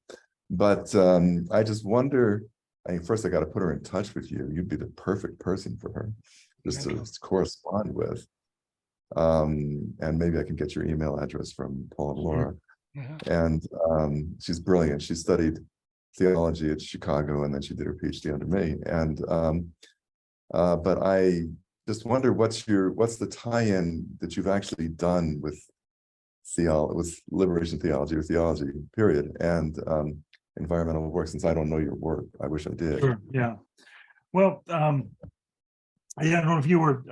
But I just wonder, first I got to put her in touch with you. You'd be the perfect person for her just to correspond with. And maybe I can get your email address from Paul and Laura. And she's brilliant. She studied theology at Chicago, and then she did her PhD under me. And but just wonder what's the tie-in that you've actually done with liberation theology or theology, period, and environmental work, since I don't know your work. I wish I did. Sure. Yeah. Well, I don't know if you were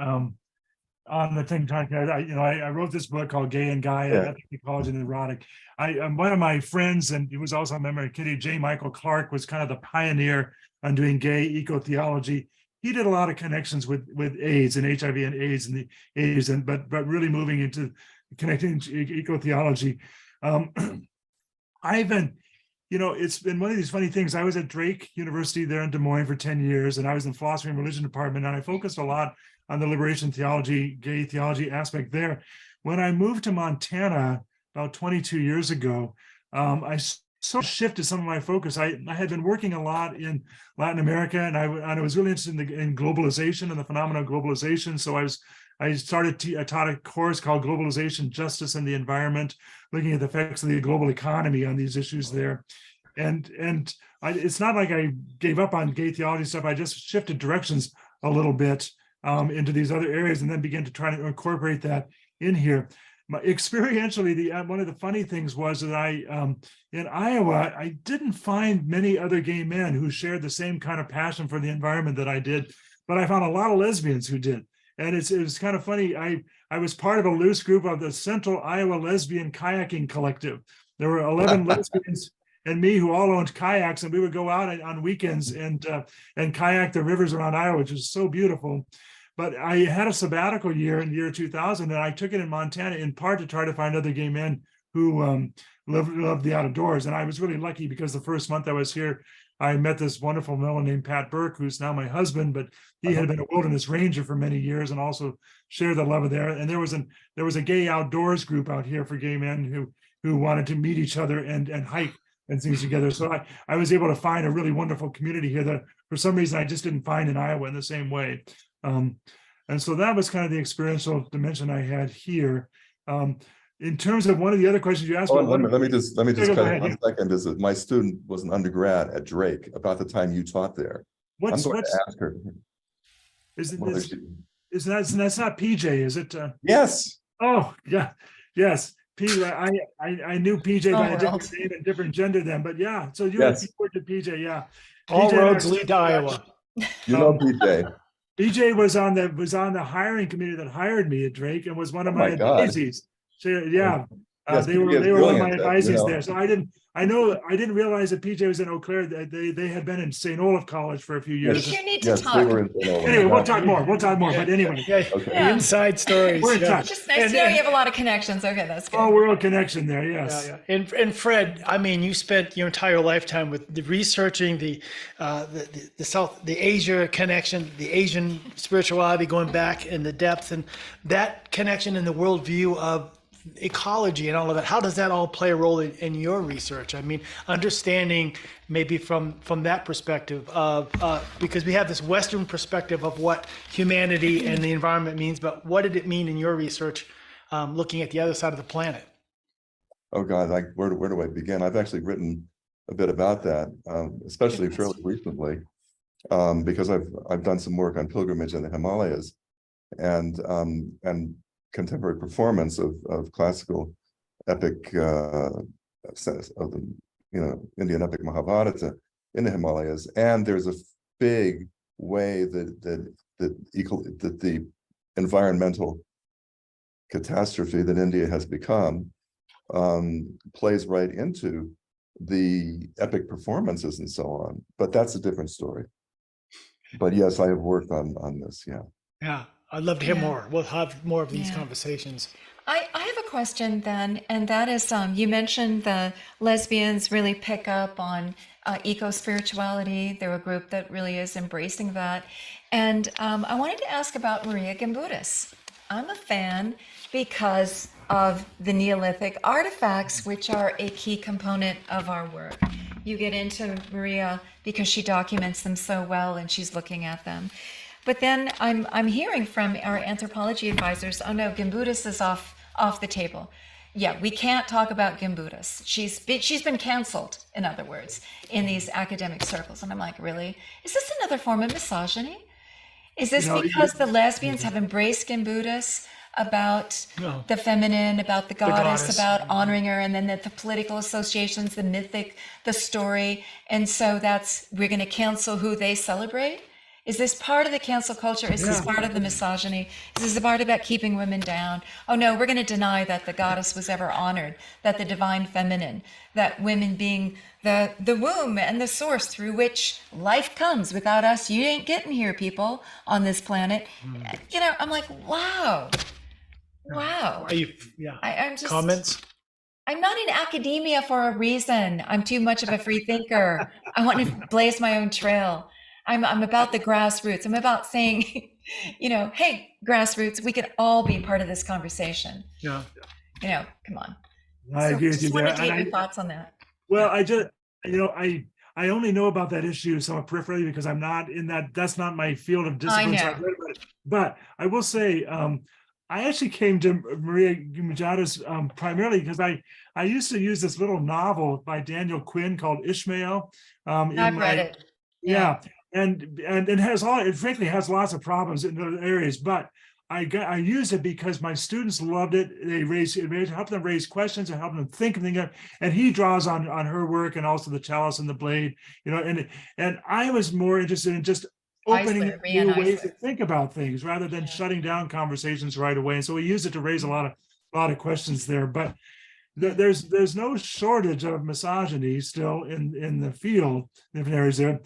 on the thing talking. I wrote this book called Gaia and Gaia, Yeah. Ethics, Ecology, and Erotic. One of my friends, and he was also a member of Kitty, J. Michael Clark, was kind of the pioneer on doing gay eco-theology. He did a lot of connections with AIDS and HIV and AIDS and the AIDS, but really moving into connecting eco-theology. I've been, it's been one of these funny things. I was at Drake University there in Des Moines for 10 years, and I was in philosophy and religion department, and I focused a lot on the liberation theology, gay theology aspect there. When I moved to Montana about 22 years ago, I sort of shifted some of my focus. I had been working a lot in Latin America, and I was really interested in globalization and the phenomenon of globalization. So I taught a course called Globalization, Justice, and the Environment, looking at the effects of the global economy on these issues there. And it's not like I gave up on gay theology stuff. I just shifted directions a little bit into these other areas, and then began to try to incorporate that in here. Experientially, one of the funny things was that in Iowa, I didn't find many other gay men who shared the same kind of passion for the environment that I did, but I found a lot of lesbians who did. And it was kind of funny. I was part of a loose group of the Central Iowa Lesbian Kayaking Collective. There were 11 lesbians and me who all owned kayaks, and we would go out on weekends and kayak the rivers around Iowa, which is so beautiful. But I had a sabbatical year in the year 2000, and I took it in Montana in part to try to find other gay men who loved the outdoors. And I was really lucky because the first month I was here, I met this wonderful fellow named Pat Burke, who's now my husband, but he had been a wilderness ranger for many years and also shared the love of there. And there was a gay outdoors group out here for gay men who wanted to meet each other and hike and things together. So I was able to find a really wonderful community here that for some reason I just didn't find in Iowa in the same way. And so that was kind of the experiential dimension I had here. In terms of one of the other questions you asked about, let me just cut in ahead, 1 second. My student was an undergrad at Drake about the time you taught there. I'm going to ask her. That's not PJ, is it? Yes. Oh, yeah, yes. I knew PJ by a different name and different gender then, but yeah. So you worked at PJ, yeah. All PJ roads lead to Iowa. You know PJ. PJ was on the hiring committee that hired me at Drake and was one of my advisees. So yeah, Yes, they were one of my advisees know. there. So I didn't realize that PJ was in Eau Claire. They had been in St. Olaf College for a few years. You need to Yes, talk. they were in St. Olaf. Anyway, we'll talk more. But anyway, The inside stories. we're in touch. Just nice to know you have a lot of connections. Okay, that's good. Oh, we're a connection there. Yes. Yeah. And Fred, I mean, you spent your entire lifetime with researching the Asia connection, the Asian spirituality, going back in the depth, and that connection in the worldview of ecology and all of that. How does that all play a role in your research? I mean, understanding maybe from that perspective of because we have this Western perspective of what humanity and the environment means, but what did it mean in your research, looking at the other side of the planet? Oh God, where do I begin? I've actually written a bit about that, especially fairly recently, because I've done some work on pilgrimage in the Himalayas, and contemporary performance of classical epic of the Indian epic Mahabharata in the Himalayas. And there's a big way that the environmental catastrophe that India has become plays right into the epic performances and so on. But that's a different story. But yes, I have worked on this. Yeah, I'd love to hear more. We'll have more of these conversations. I have a question then, and that is, you mentioned the lesbians really pick up on eco-spirituality. They're a group that really is embracing that. And I wanted to ask about Maria Gimbutas. I'm a fan because of the Neolithic artifacts, which are a key component of our work. You get into Maria because she documents them so well and she's looking at them. But then I'm hearing from our anthropology advisors, oh no, Gimbutas is off the table. Yeah, we can't talk about Gimbutas. She's been canceled, in other words, in these academic circles. And I'm like, really? Is this another form of misogyny? Is this know, because the lesbians have embraced Gimbutas about No. the feminine, about the goddess, goddess. about honoring her, and then the political associations, the mythic, the story, and so we're going to cancel who they celebrate? Is this part of the cancel culture? Is this part of the misogyny? Is this a part about keeping women down? Oh no, we're going to deny that the goddess was ever honored, that the divine feminine, that women being the womb and the source through which life comes. Without us, you ain't getting here, people on this planet. You know, I'm like, wow. Are you, yeah. I'm just, Comments? I'm not in academia for a reason. I'm too much of a free thinker. I want to blaze my own trail. I'm about the grassroots. I'm about saying, you know, hey, grassroots, we could all be part of this conversation. Yeah. You know, come on. I So agree with you just there. wanted to And get your thoughts on that. well, I just, you know, I only know about that issue somewhat peripherally because I'm not in that, that's not my field of discipline. So know. I've read about it. But I will say, I actually came to Maria Guimaraes primarily because I used to use this little novel by Daniel Quinn called Ishmael. I've read it. Yeah, and it has it frankly has lots of problems in those areas, but I used it because my students loved it. It helped them raise questions and help them think and he draws on her work and also the chalice and the blade, you know, and I was more interested in just opening new ways to think about things rather than shutting down conversations right away. And so we used it to raise a lot of questions there. But there's no shortage of misogyny still in the field, different areas there.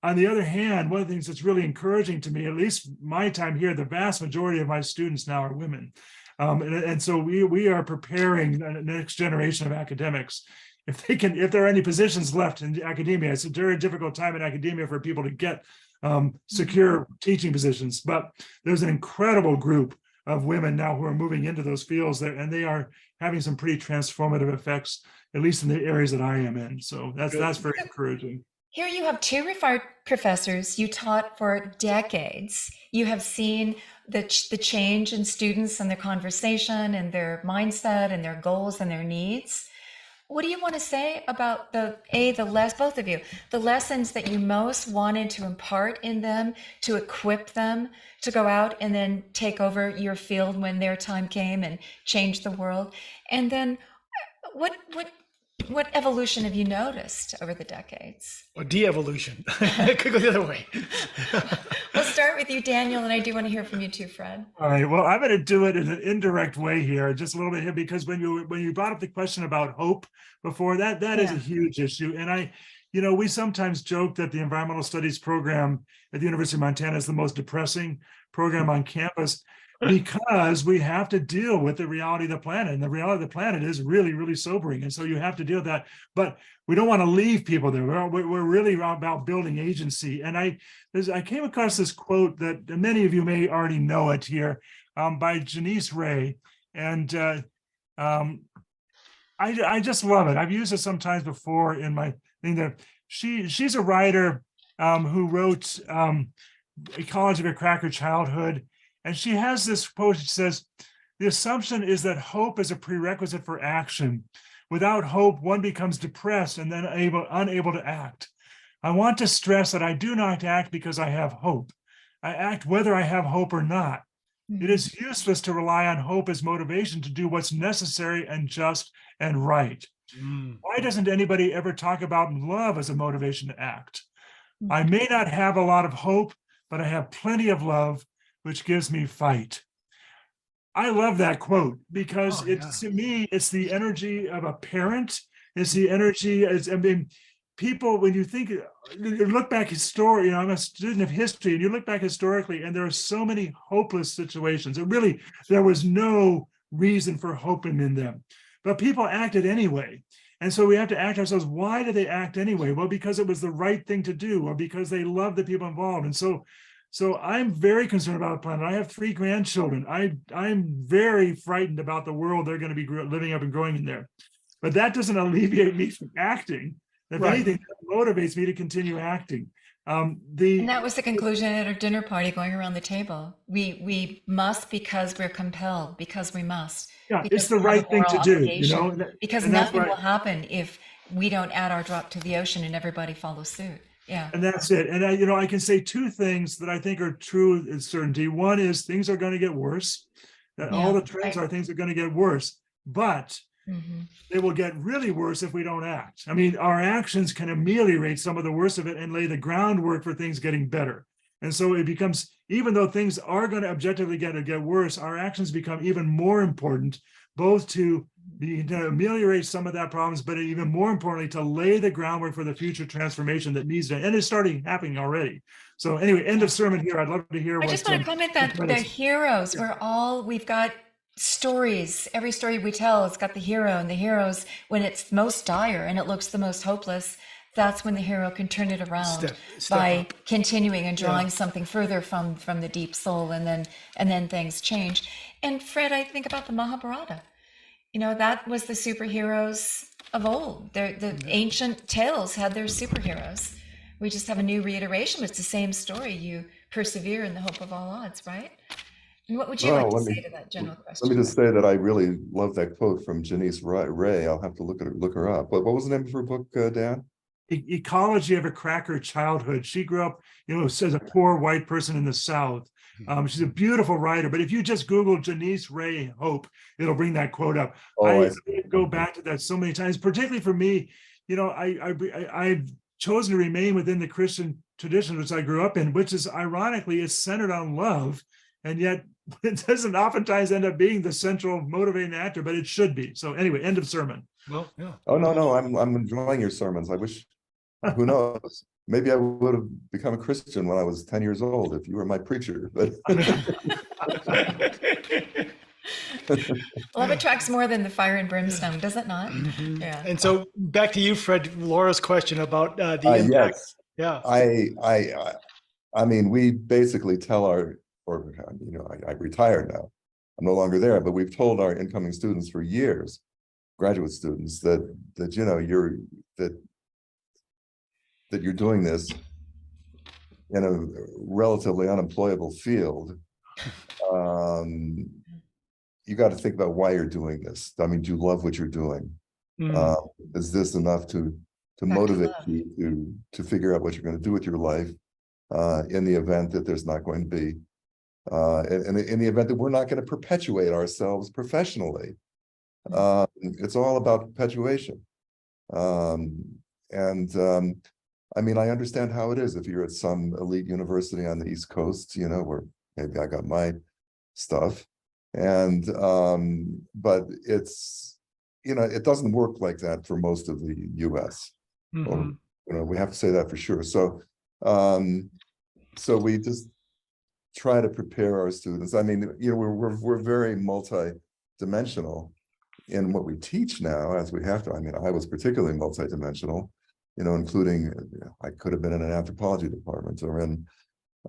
On the other hand, one of the things that's really encouraging to me, at least my time here, the vast majority of my students now are women. And so we are preparing the next generation of academics. If there are any positions left in academia, it's a very difficult time in academia for people to get secure teaching positions, but there's an incredible group of women now who are moving into those fields there, and they are having some pretty transformative effects, at least in the areas that I am in. So that's very encouraging. Here you have two retired professors. You taught for decades. You have seen the change in students and their conversation and their mindset and their goals and their needs. What do you want to say about both of you, the lessons that you most wanted to impart in them, to equip them to go out and then take over your field when their time came and change the world? And then what evolution have you noticed over the decades? Or de-evolution. It could go the other way. We'll start with you, Daniel, and I do want to hear from you too, Fred. All right. Well, I'm going to do it in an indirect way here, just a little bit here, because when you brought up the question about hope before, that is a huge issue. And we sometimes joke that the environmental studies program at the University of Montana is the most depressing program on campus because we have to deal with the reality of the planet, and the reality of the planet is really, really sobering. And so you have to deal with that, but we don't want to leave people there. We're really about building agency. And I came across this quote that many of you may already know it here, by Janice Ray. And I just love it. I've used it sometimes before in my thing that she's a writer who wrote Ecology of a Cracker Childhood. And she has this quote. She says, "The assumption is that hope is a prerequisite for action. Without hope, one becomes depressed and then unable to act. I want to stress that I do not act because I have hope. I act whether I have hope or not. It is useless to rely on hope as motivation to do what's necessary and just and right. Why doesn't anybody ever talk about love as a motivation to act? I may not have a lot of hope, but I have plenty of love, which gives me fight." I love that quote because to me, it's the energy of a parent. It's the energy, people, when you look back historically, I'm a student of history, and you look back historically, and there are so many hopeless situations. There was no reason for hope in them, but people acted anyway. And so we have to ask ourselves, why did they act anyway? Well, because it was the right thing to do, or because they loved the people involved. And so I'm very concerned about the planet. I have 3 grandchildren. I'm very frightened about the world they're going to be living up and growing in there. But that doesn't alleviate me from acting. If anything, that motivates me to continue acting. And that was the conclusion at our dinner party going around the table. We must because we're compelled, because we must. Yeah, it's the right thing to do, Because nothing will happen if we don't add our drop to the ocean and everybody follows suit. Yeah. And that's it. And I can say two things that I think are true with certainty. One is things are going to get worse. That all Yeah, the trends are things are going to get worse, but Mm-hmm. they will get really worse if we don't act. I mean, our actions can ameliorate some of the worst of it and lay the groundwork for things getting better. And so it becomes, even though things are going to objectively get worse, our actions become even more important, both to ameliorate some of that problems, but even more importantly, to lay the groundwork for the future transformation that needs to, and it's starting happening already. So anyway, end of sermon here. I'd love to hear I what just want to comment that the heroes, we've got stories. Every story we tell, it's got the hero, and the heroes, when it's most dire and it looks the most hopeless, that's when the hero can turn it around by up. continuing and drawing something further from the deep soul, and then things change. And Fred, I think about the Mahabharata. That was the superheroes of old. The ancient tales had their superheroes. We just have a new reiteration. It's the same story. You persevere in the hope of all odds, right? And what would you like to say to that general question? Let me just say that I really love that quote from Janice Ray. I'll have to look her up. But what was the name of her book, Dan? Ecology of a Cracker Childhood. She grew up, as a poor white person in the South. She's a beautiful writer, but if you just Google Janice Ray Hope, it'll bring that quote up. I go back to that so many times, particularly for me. I've chosen to remain within the Christian tradition, which I grew up in, which is ironically, it's centered on love. And yet it doesn't oftentimes end up being the central motivating actor, but it should be. So anyway, end of sermon. Well, yeah. Oh, no, I'm enjoying your sermons. I wish, who knows? Maybe I would have become a Christian when I was 10 years old if you were my preacher. But Love attracts more than the fire and brimstone, does it not? Mm-hmm. Yeah. And so back to you, Fred. Laura's question about the impact. yes, Yeah. I mean, we basically tell I retired now. I'm no longer there, but we've told our incoming students for years, graduate students, that you're doing this in a relatively unemployable field. You got to think about why you're doing this. I mean, do you love what you're doing? Is this enough to motivate you to figure out what you're going to do with your life in the event that there's not going to be, in the event that we're not going to perpetuate ourselves professionally? It's all about perpetuation. I mean, I understand how it is if you're at some elite university on the East Coast, where maybe I got my stuff. But it's, it doesn't work like that for most of the US. Or, we have to say that for sure. So, so we just try to prepare our students. I mean, we're very multi-dimensional in what we teach now, as we have to. I mean, I was particularly multi-dimensional, including, I could have been in an anthropology department and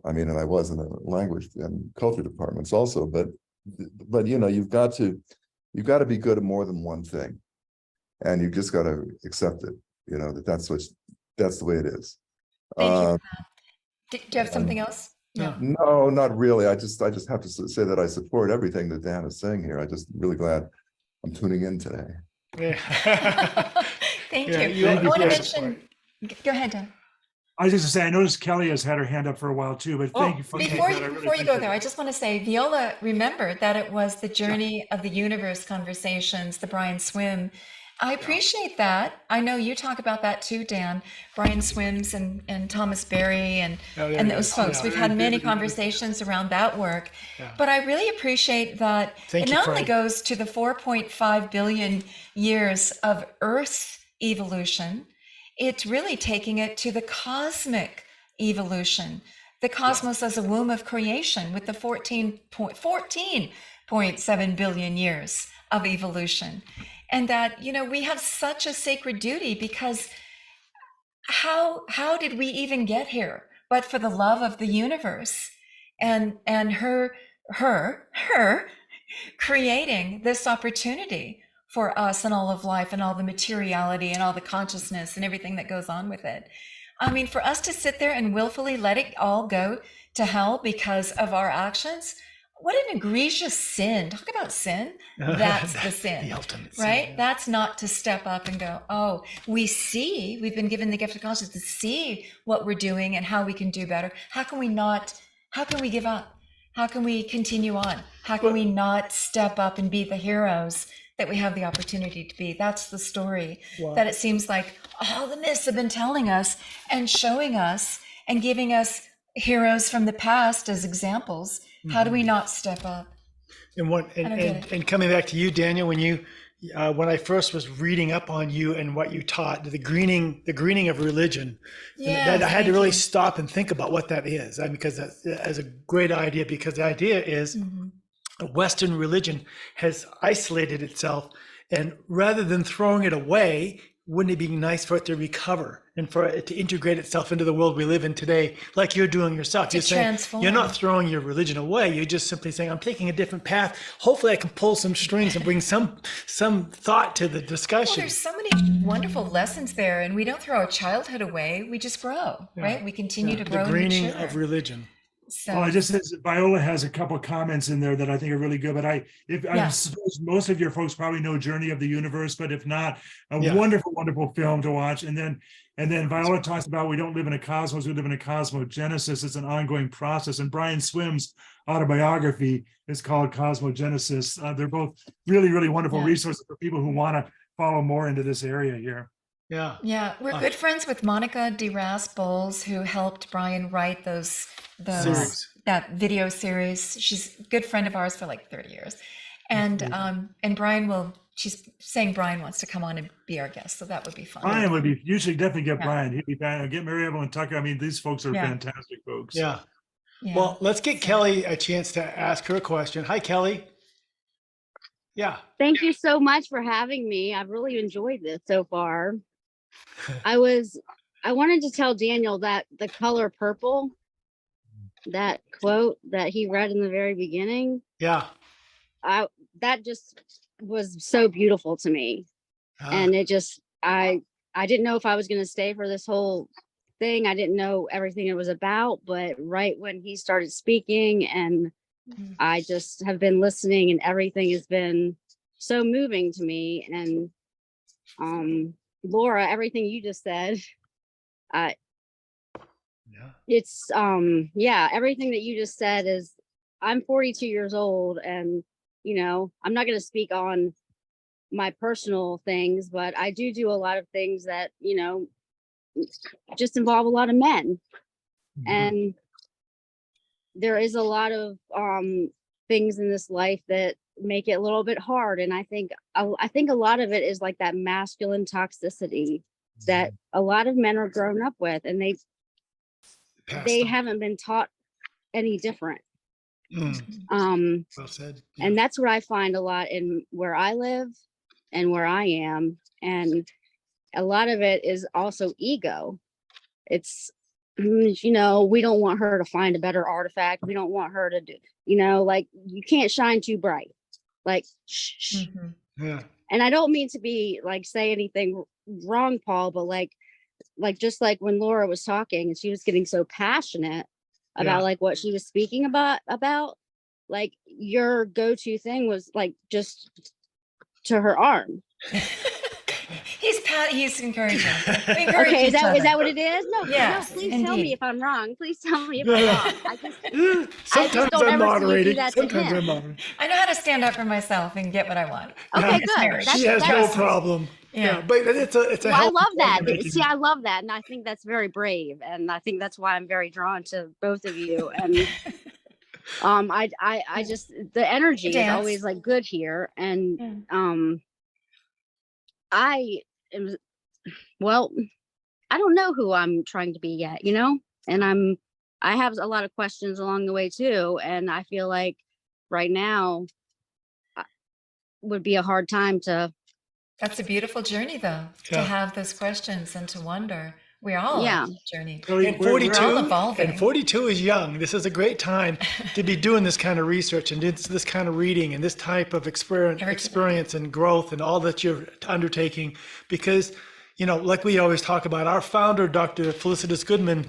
I was in the language and culture departments also, but you've got to be good at more than one thing, and you just got to accept it, that's the way it is. Thank you for that. Do you have something else? No, not really. I just have to say that I support everything that Dan is saying here. I'm just really glad I'm tuning in today. Thank you. I want to mention, go ahead, Dan. I was just to say, I noticed Kelly has had her hand up for a while too, but thank you for before you go there, I just want to say, Viola remembered that it was the Journey of the Universe conversations, the Brian Swim. I appreciate that. I know you talk about that too, Dan. Brian Swims and Thomas Berry and those folks. We've had many conversations around that work. But I really appreciate that it not only goes to the 4.5 billion years of Earth evolution, it's really taking it to the cosmic evolution, the cosmos as a womb of creation with the 14.7 billion years of evolution. And that, we have such a sacred duty, because how did we even get here but for the love of the universe and her creating this opportunity for us and all of life and all the materiality and all the consciousness and everything that goes on with it. I mean, for us to sit there and willfully let it all go to hell because of our actions, what an egregious sin. Talk about sin. That's the sin, The ultimate sin, right? yeah. That's not to step up and go, oh, we've been given the gift of conscience to see what we're doing and how we can do better. How can we give up? How can we continue on? How can we not step up and be the heroes that we have the opportunity to be? That's the story that it seems like all the myths have been telling us and showing us and giving us heroes from the past as examples. How do we not step up? And get and coming back to you, Daniel, when I first was reading up on you and what you taught, the greening of religion, I had to really stop and think about what that is. Because that's a great idea, because the idea is Western religion has isolated itself, and rather than throwing it away, wouldn't it be nice for it to recover and for it to integrate itself into the world we live in today, like you're doing yourself? You're saying transform. you're not throwing your religion away. You're just simply saying, I'm taking a different path. Hopefully I can pull some strings and bring some thought to the Well, discussion. there's so many wonderful lessons there, and we don't throw our childhood away. We just grow, right? We continue to grow the greening and mature. of religion. So, Well, I just says Viola has a couple of comments in there that I think are really good. But I suppose most of your folks probably know Journey of the Universe, but if not, a wonderful, wonderful film to watch. And then Viola talks about we don't live in a cosmos, we live in a cosmogenesis. It's an ongoing process. And Brian Swim's autobiography is called Cosmogenesis. They're both really, really wonderful resources for people who want to follow more into this area here. Yeah, we're good friends with Monica DeRas Bowles, who helped Brian write those that video series. She's a good friend of ours for like 30 years. And Brian she's saying Brian wants to come on and be our guest, so that would be fun. Brian would be, you should definitely get Brian. He'd be fine. Get Mary Evelyn Tucker. I mean, these folks are fantastic folks. Yeah. Well, let's get Kelly a chance to ask her a question. Hi, Kelly. Yeah. Thank you so much for having me. I've really enjoyed this so far. I wanted to tell Daniel that the color purple, that quote that he read in the very beginning. Yeah. That just was so beautiful to me. And it just, I didn't know if I was going to stay for this whole thing. I didn't know everything it was about, but right when he started speaking, and I just have been listening, and everything has been so moving to me. And Laura, everything you just said, it's everything that you just said is, I'm 42 years old, and I'm not going to speak on my personal things, but I do a lot of things that just involve a lot of men. And there is a lot of things in this life that make it a little bit hard. And I think a lot of it is like that masculine toxicity that a lot of men are grown up with, and they haven't been taught any different. Well said. Yeah. And that's what I find a lot in where I live and where I am. And a lot of it is also ego. It's, we don't want her to find a better artifact. We don't want her to do, like, you can't shine too bright. Like, shh. Yeah. And I don't mean to be like, say anything wrong, Paul, but like just like when Laura was talking and she was getting so passionate about like what she was speaking about, like your go-to thing was like just to her arm. He's encouraging. Okay, is that what it is? No, yes, no, please indeed. tell me if I'm wrong. Please tell me if I'm wrong. Sometimes don't I'm ever see you do moderating. that to Sometimes him. I'm moderating. I know how to stand up for myself and get what I want. Okay, It's good. marriage. She has no problem. Yeah. But it's a Well, I healthy love that. point you're making. See, I love that, and I think that's very brave, and I think that's why I'm very drawn to both of you. And I just, the energy is Dance. always like good here, and I am, well, I don't know who I'm trying to be yet, and I have a lot of questions along the way too, and I feel like right now would be a hard time to. That's a beautiful journey, though, to Yeah. have those questions and to wonder. We're all on a journey. And We're 42, all evolving. and 42 is young. This is a great time to be doing this kind of research and this kind of reading and this type of experience and growth and all that you're undertaking. Because, like we always talk about, our founder, Dr. Felicitas Goodman,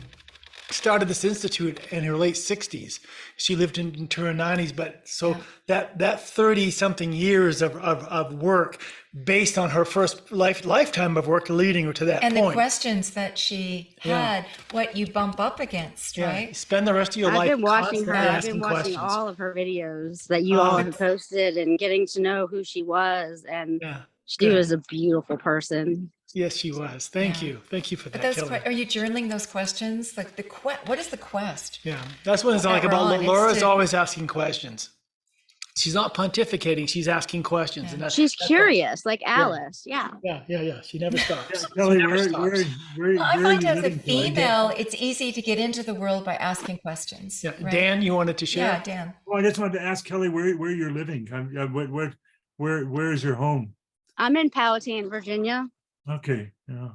started this institute in her late 60s. She lived into her 90s, but so that 30 something years of work based on her first lifetime of work leading her to that And point. the questions that she had, what you bump up against, right? Spend the rest of your I've life been watching her. constantly I've asking been watching questions. all of her videos that you all have posted and getting to know who she was. And she was a beautiful person. Yes, she was. Thank you. Thank you for But that, those Kelly. are you journaling those questions? Like what is the quest? Yeah, that's what it's like we're about on. It's Laura's to- always asking questions. She's not pontificating, she's asking questions. And She's that's curious, like Alice. Yeah. She never stops. Kelly, She never where stops. Well, I are find you as a living, Kelly? female, it's easy to get into the world by asking questions. Yeah. right? Dan, you wanted to share? Yeah, Dan. Well, I just wanted to ask Kelly where you're living. Where is your home? I'm in Powhatan, Virginia. Okay, yeah.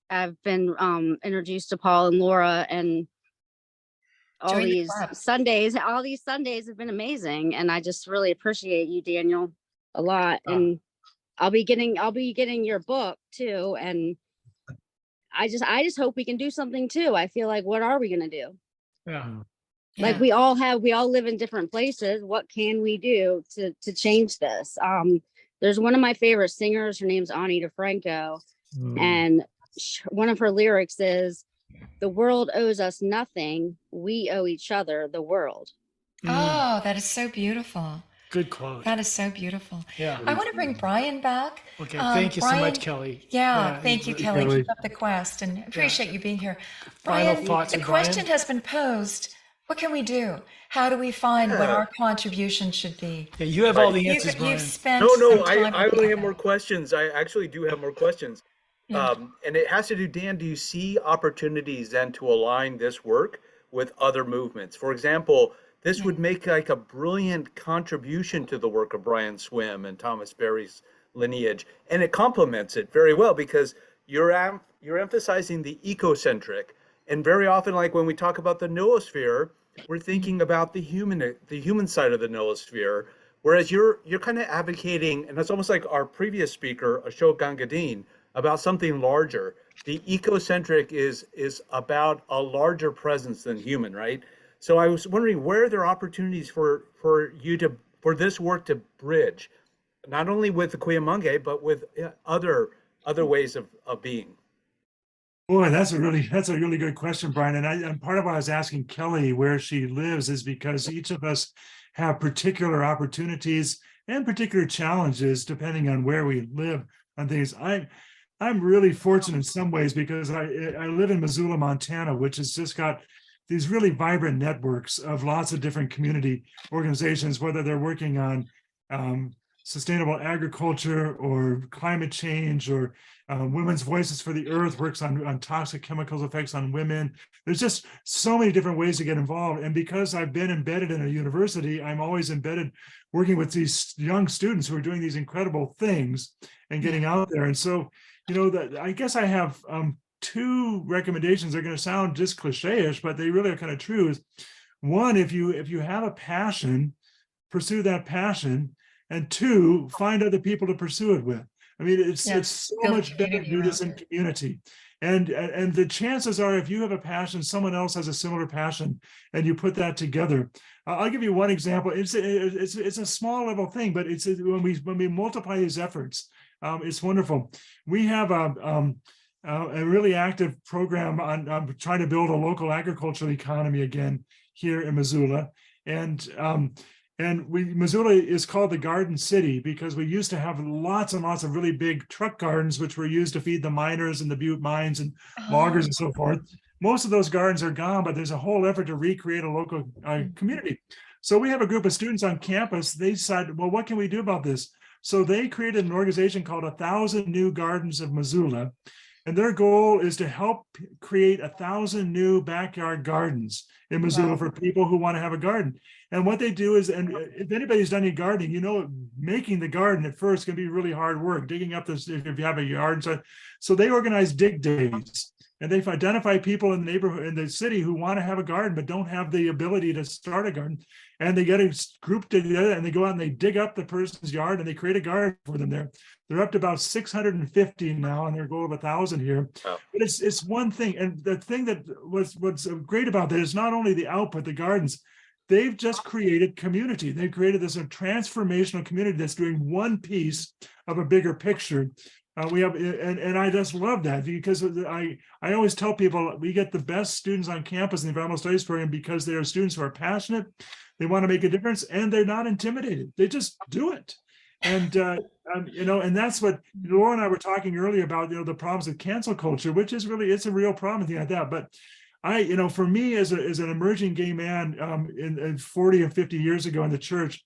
I've been introduced to Paul and Laura, and Join the club. all these Sundays have been amazing. And I just really appreciate you, Daniel, a lot. And I'll be getting your book too. And I just hope we can do something too. I feel like, what are we gonna do? Yeah. Like we all live in different places. What can we do to change this? There's one of my favorite singers. Her name's Ani DeFranco. And one of her lyrics is, "The world owes us nothing. We owe each other the world." Oh, that is so beautiful. Good quote. That is so beautiful. Yeah. I want to bring Brian back. Okay. Thank you so Brian- much, Kelly. Yeah, thank you, Kelly. Kelly. Keep up the quest and appreciate you being here. Final Brian, thoughts the of Brian? question has been posed. What can we do? How do we find what our contribution should be? Yeah, you have all the answers, Brian. You've spent No, some I time only with have more questions. I actually do have more questions. And it has to do, Dan, do you see opportunities then to align this work with other movements? For example, this would make like a brilliant contribution to the work of Brian Swim and Thomas Berry's lineage. And it complements it very well because you're emphasizing the ecocentric. And very often, like when we talk about the noosphere, we're thinking about the human side of the noosphere. Whereas you're kind of advocating, and it's almost like our previous speaker, Ashok Gangadine, about something larger. The ecocentric is about a larger presence than human, right? So I was wondering, where are there opportunities for this work to bridge, not only with the Cuyamonga, but with other ways of being? Boy, that's a really good question, Brian. And part of why I was asking Kelly where she lives is because each of us have particular opportunities and particular challenges depending on where we live on things. I'm really fortunate in some ways because I live in Missoula, Montana, which has just got these really vibrant networks of lots of different community organizations, whether they're working on sustainable agriculture or climate change, or Women's Voices for the Earth works on toxic chemicals effects on women. There's just so many different ways to get involved. And because I've been embedded in a university, I'm always embedded working with these young students who are doing these incredible things and getting out there. And so, I guess I have two recommendations. They're going to sound just cliche-ish, but they really are kind of true. Is one, if you have a passion, pursue that passion. And two, find other people to pursue it with. I mean, it's so much better to do this in community. And the chances are, if you have a passion, someone else has a similar passion, and you put that together. I'll give you one example. It's a small level thing, but it's when we multiply these efforts, it's wonderful. We have a really active program on trying to build a local agricultural economy again here in Missoula, and Missoula is called the Garden City because we used to have lots and lots of really big truck gardens, which were used to feed the miners and the Butte mines and loggers and so forth. Most of those gardens are gone, but there's a whole effort to recreate a local community. So we have a group of students on campus. They decided, well, what can we do about this? So they created an organization called 1,000 New Gardens of Missoula. And their goal is to help create 1,000 new backyard gardens in Missoula for people who want to have a garden. And what they do is, and if anybody's done any gardening, making the garden at first can be really hard work, digging up this, if you have a yard. So they organize dig days, and they've identified people in the neighborhood, in the city, who want to have a garden, but don't have the ability to start a garden. And they get a group together and they go out and they dig up the person's yard and they create a garden for them there. They're up to about 650 now, and their goal of 1,000 here. Wow. But it's one thing, and the thing that what's great about that is not only the output, the gardens. They've just created community. They've created this transformational community that's doing one piece of a bigger picture. We have, and I just love that, because I always tell people we get the best students on campus in the environmental studies program because they are students who are passionate, they want to make a difference, and they're not intimidated. They just do it. And and that's what Laura and I were talking earlier about, the problems of cancel culture, which is really, it's a real problem, thing like that. But for me as an emerging gay man, in 40 and 50 years ago in the church,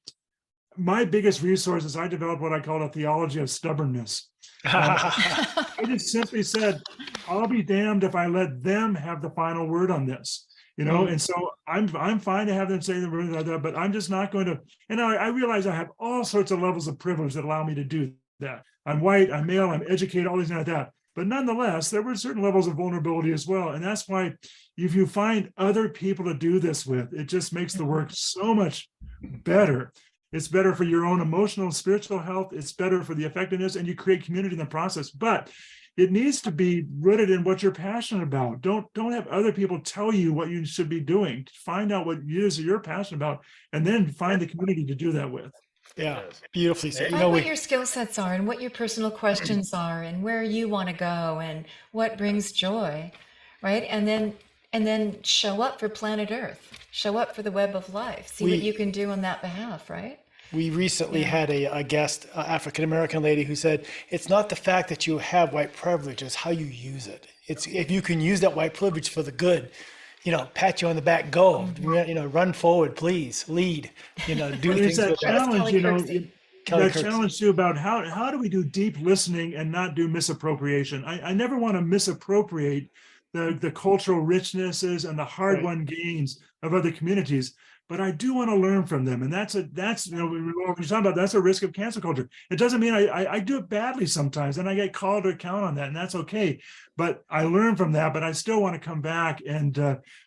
my biggest resource is I developed what I call a theology of stubbornness. I just simply said, I'll be damned if I let them have the final word on this. And so I'm fine to have them say the word like that, but I'm just not going to. And I realize I have all sorts of levels of privilege that allow me to do that. I'm white, I'm male, I'm educated, all these things like that. But nonetheless, there were certain levels of vulnerability as well. And that's why if you find other people to do this with, it just makes the work so much better. It's better for your own emotional and spiritual health. It's better for the effectiveness, and you create community in the process. But it needs to be rooted in what you're passionate about. Don't have other people tell you what you should be doing. Find out what it is that you're passionate about, and then find the community to do that with. Yeah, beautifully said. Find what your skill sets are and what your personal questions are and where you want to go and what brings joy, right? And then show up for planet Earth, show up for the web of life, see what you can do on that behalf, right? We recently had a guest, African-American lady, who said, it's not the fact that you have white privilege, it's how you use it. It's if you can use that white privilege for the good, pat you on the back, go, run forward, please, lead, do things that with challenge, Kelly that Kirksey. challenge too about how do we do deep listening and not do misappropriation? I never want to misappropriate the cultural richnesses and the hard-won gains of other communities, but I do want to learn from them. And that's when you're talking about, that's a risk of cancel culture. It doesn't mean I do it badly sometimes, and I get called to account on that, and that's okay. But I learn from that, but I still want to come back. And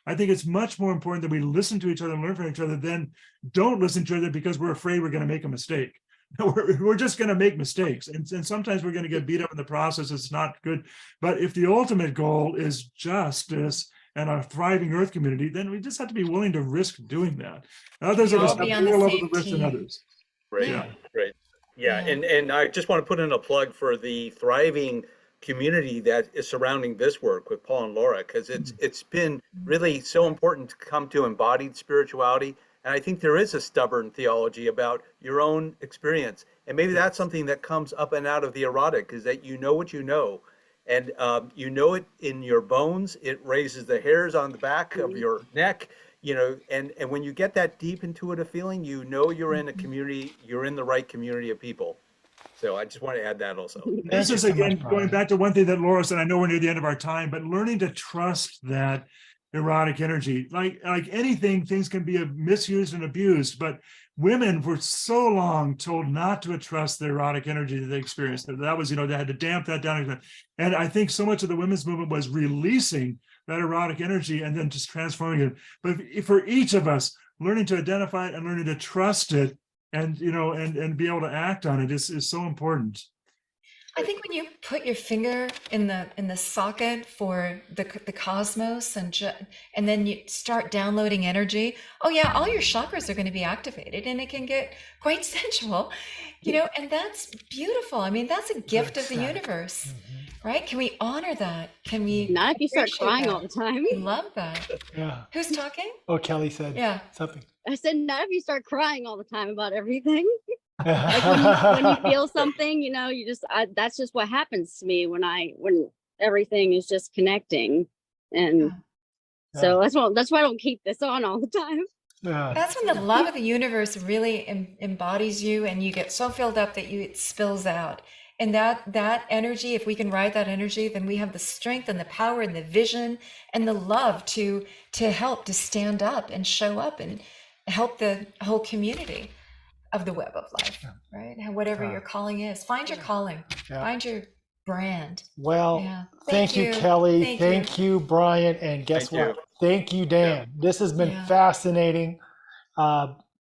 I think it's much more important that we listen to each other and learn from each other than don't listen to each other because we're afraid we're going to make a mistake. We're just going to make mistakes. And sometimes we're going to get beat up in the process. It's not good. But if the ultimate goal is justice and a thriving Earth community, then we just have to be willing to risk doing that. Others of us have more levels of risk than others. Right. Yeah. Right. Yeah. And I just want to put in a plug for the thriving community that is surrounding this work with Paul and Laura, because it's been really so important to come to embodied spirituality. And I think there is a stubborn theology about your own experience. And maybe that's something that comes up and out of the erotic, is that you know what you know. And you know it in your bones. It raises the hairs on the back of your neck, and when you get that deep intuitive feeling, you're in a community, you're in the right community of people. So I just want to add that also. This is, again, going back to one thing that Laura said, I know we're near the end of our time, but learning to trust that erotic energy, like anything, things can be misused and abused, but women were so long told not to trust the erotic energy that they experienced. That was, they had to damp that down. And I think so much of the women's movement was releasing that erotic energy and then just transforming it. But for each of us, learning to identify it and learning to trust it and, and be able to act on it is so important. I think when you put your finger in the socket for the cosmos and then you start downloading energy, all your chakras are going to be activated, and it can get quite sensual, and that's beautiful. I mean, that's a gift of the universe, right? Can we honor that? Can we? Not if you start crying all the time. I love that. Yeah. Who's talking? Oh, Kelly said something. I said, not if you start crying all the time about everything. Like when you feel something, you just that's just what happens to me when everything is just connecting, and so that's why I don't keep this on all the time. That's when the love of the universe really embodies you, and you get so filled up that it spills out. And that energy, if we can ride that energy, then we have the strength and the power and the vision and the love to help, to stand up and show up and help the whole community of the web of life, right? Whatever your calling is, find your calling, find your brand. Well, thank you, Kelly. Thank you, Brian. And guess what? Thank you, Dan. This has been fascinating.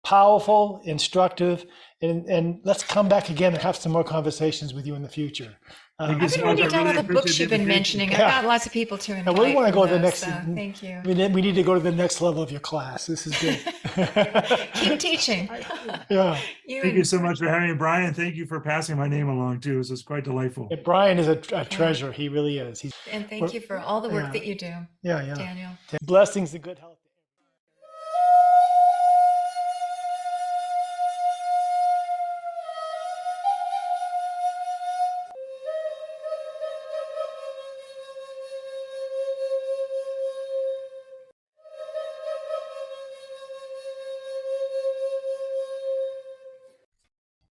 powerful, instructive, and let's come back again and have some more conversations with you in the future. Thank you I've so been much. reading I down really all the books appreciate you've the been invitation. mentioning. Yeah. I've got lots of people to invite. And we want to from go to the those, next. so thank you. We need to go to the next level of your class. This is good. Keep teaching. Yeah. Thank you so much for having me, Brian. Thank you for passing my name along too. This is quite delightful. Yeah, Brian is a treasure. He really is. And thank you for all the work that you do, Yeah, yeah. Daniel. Blessings and good health.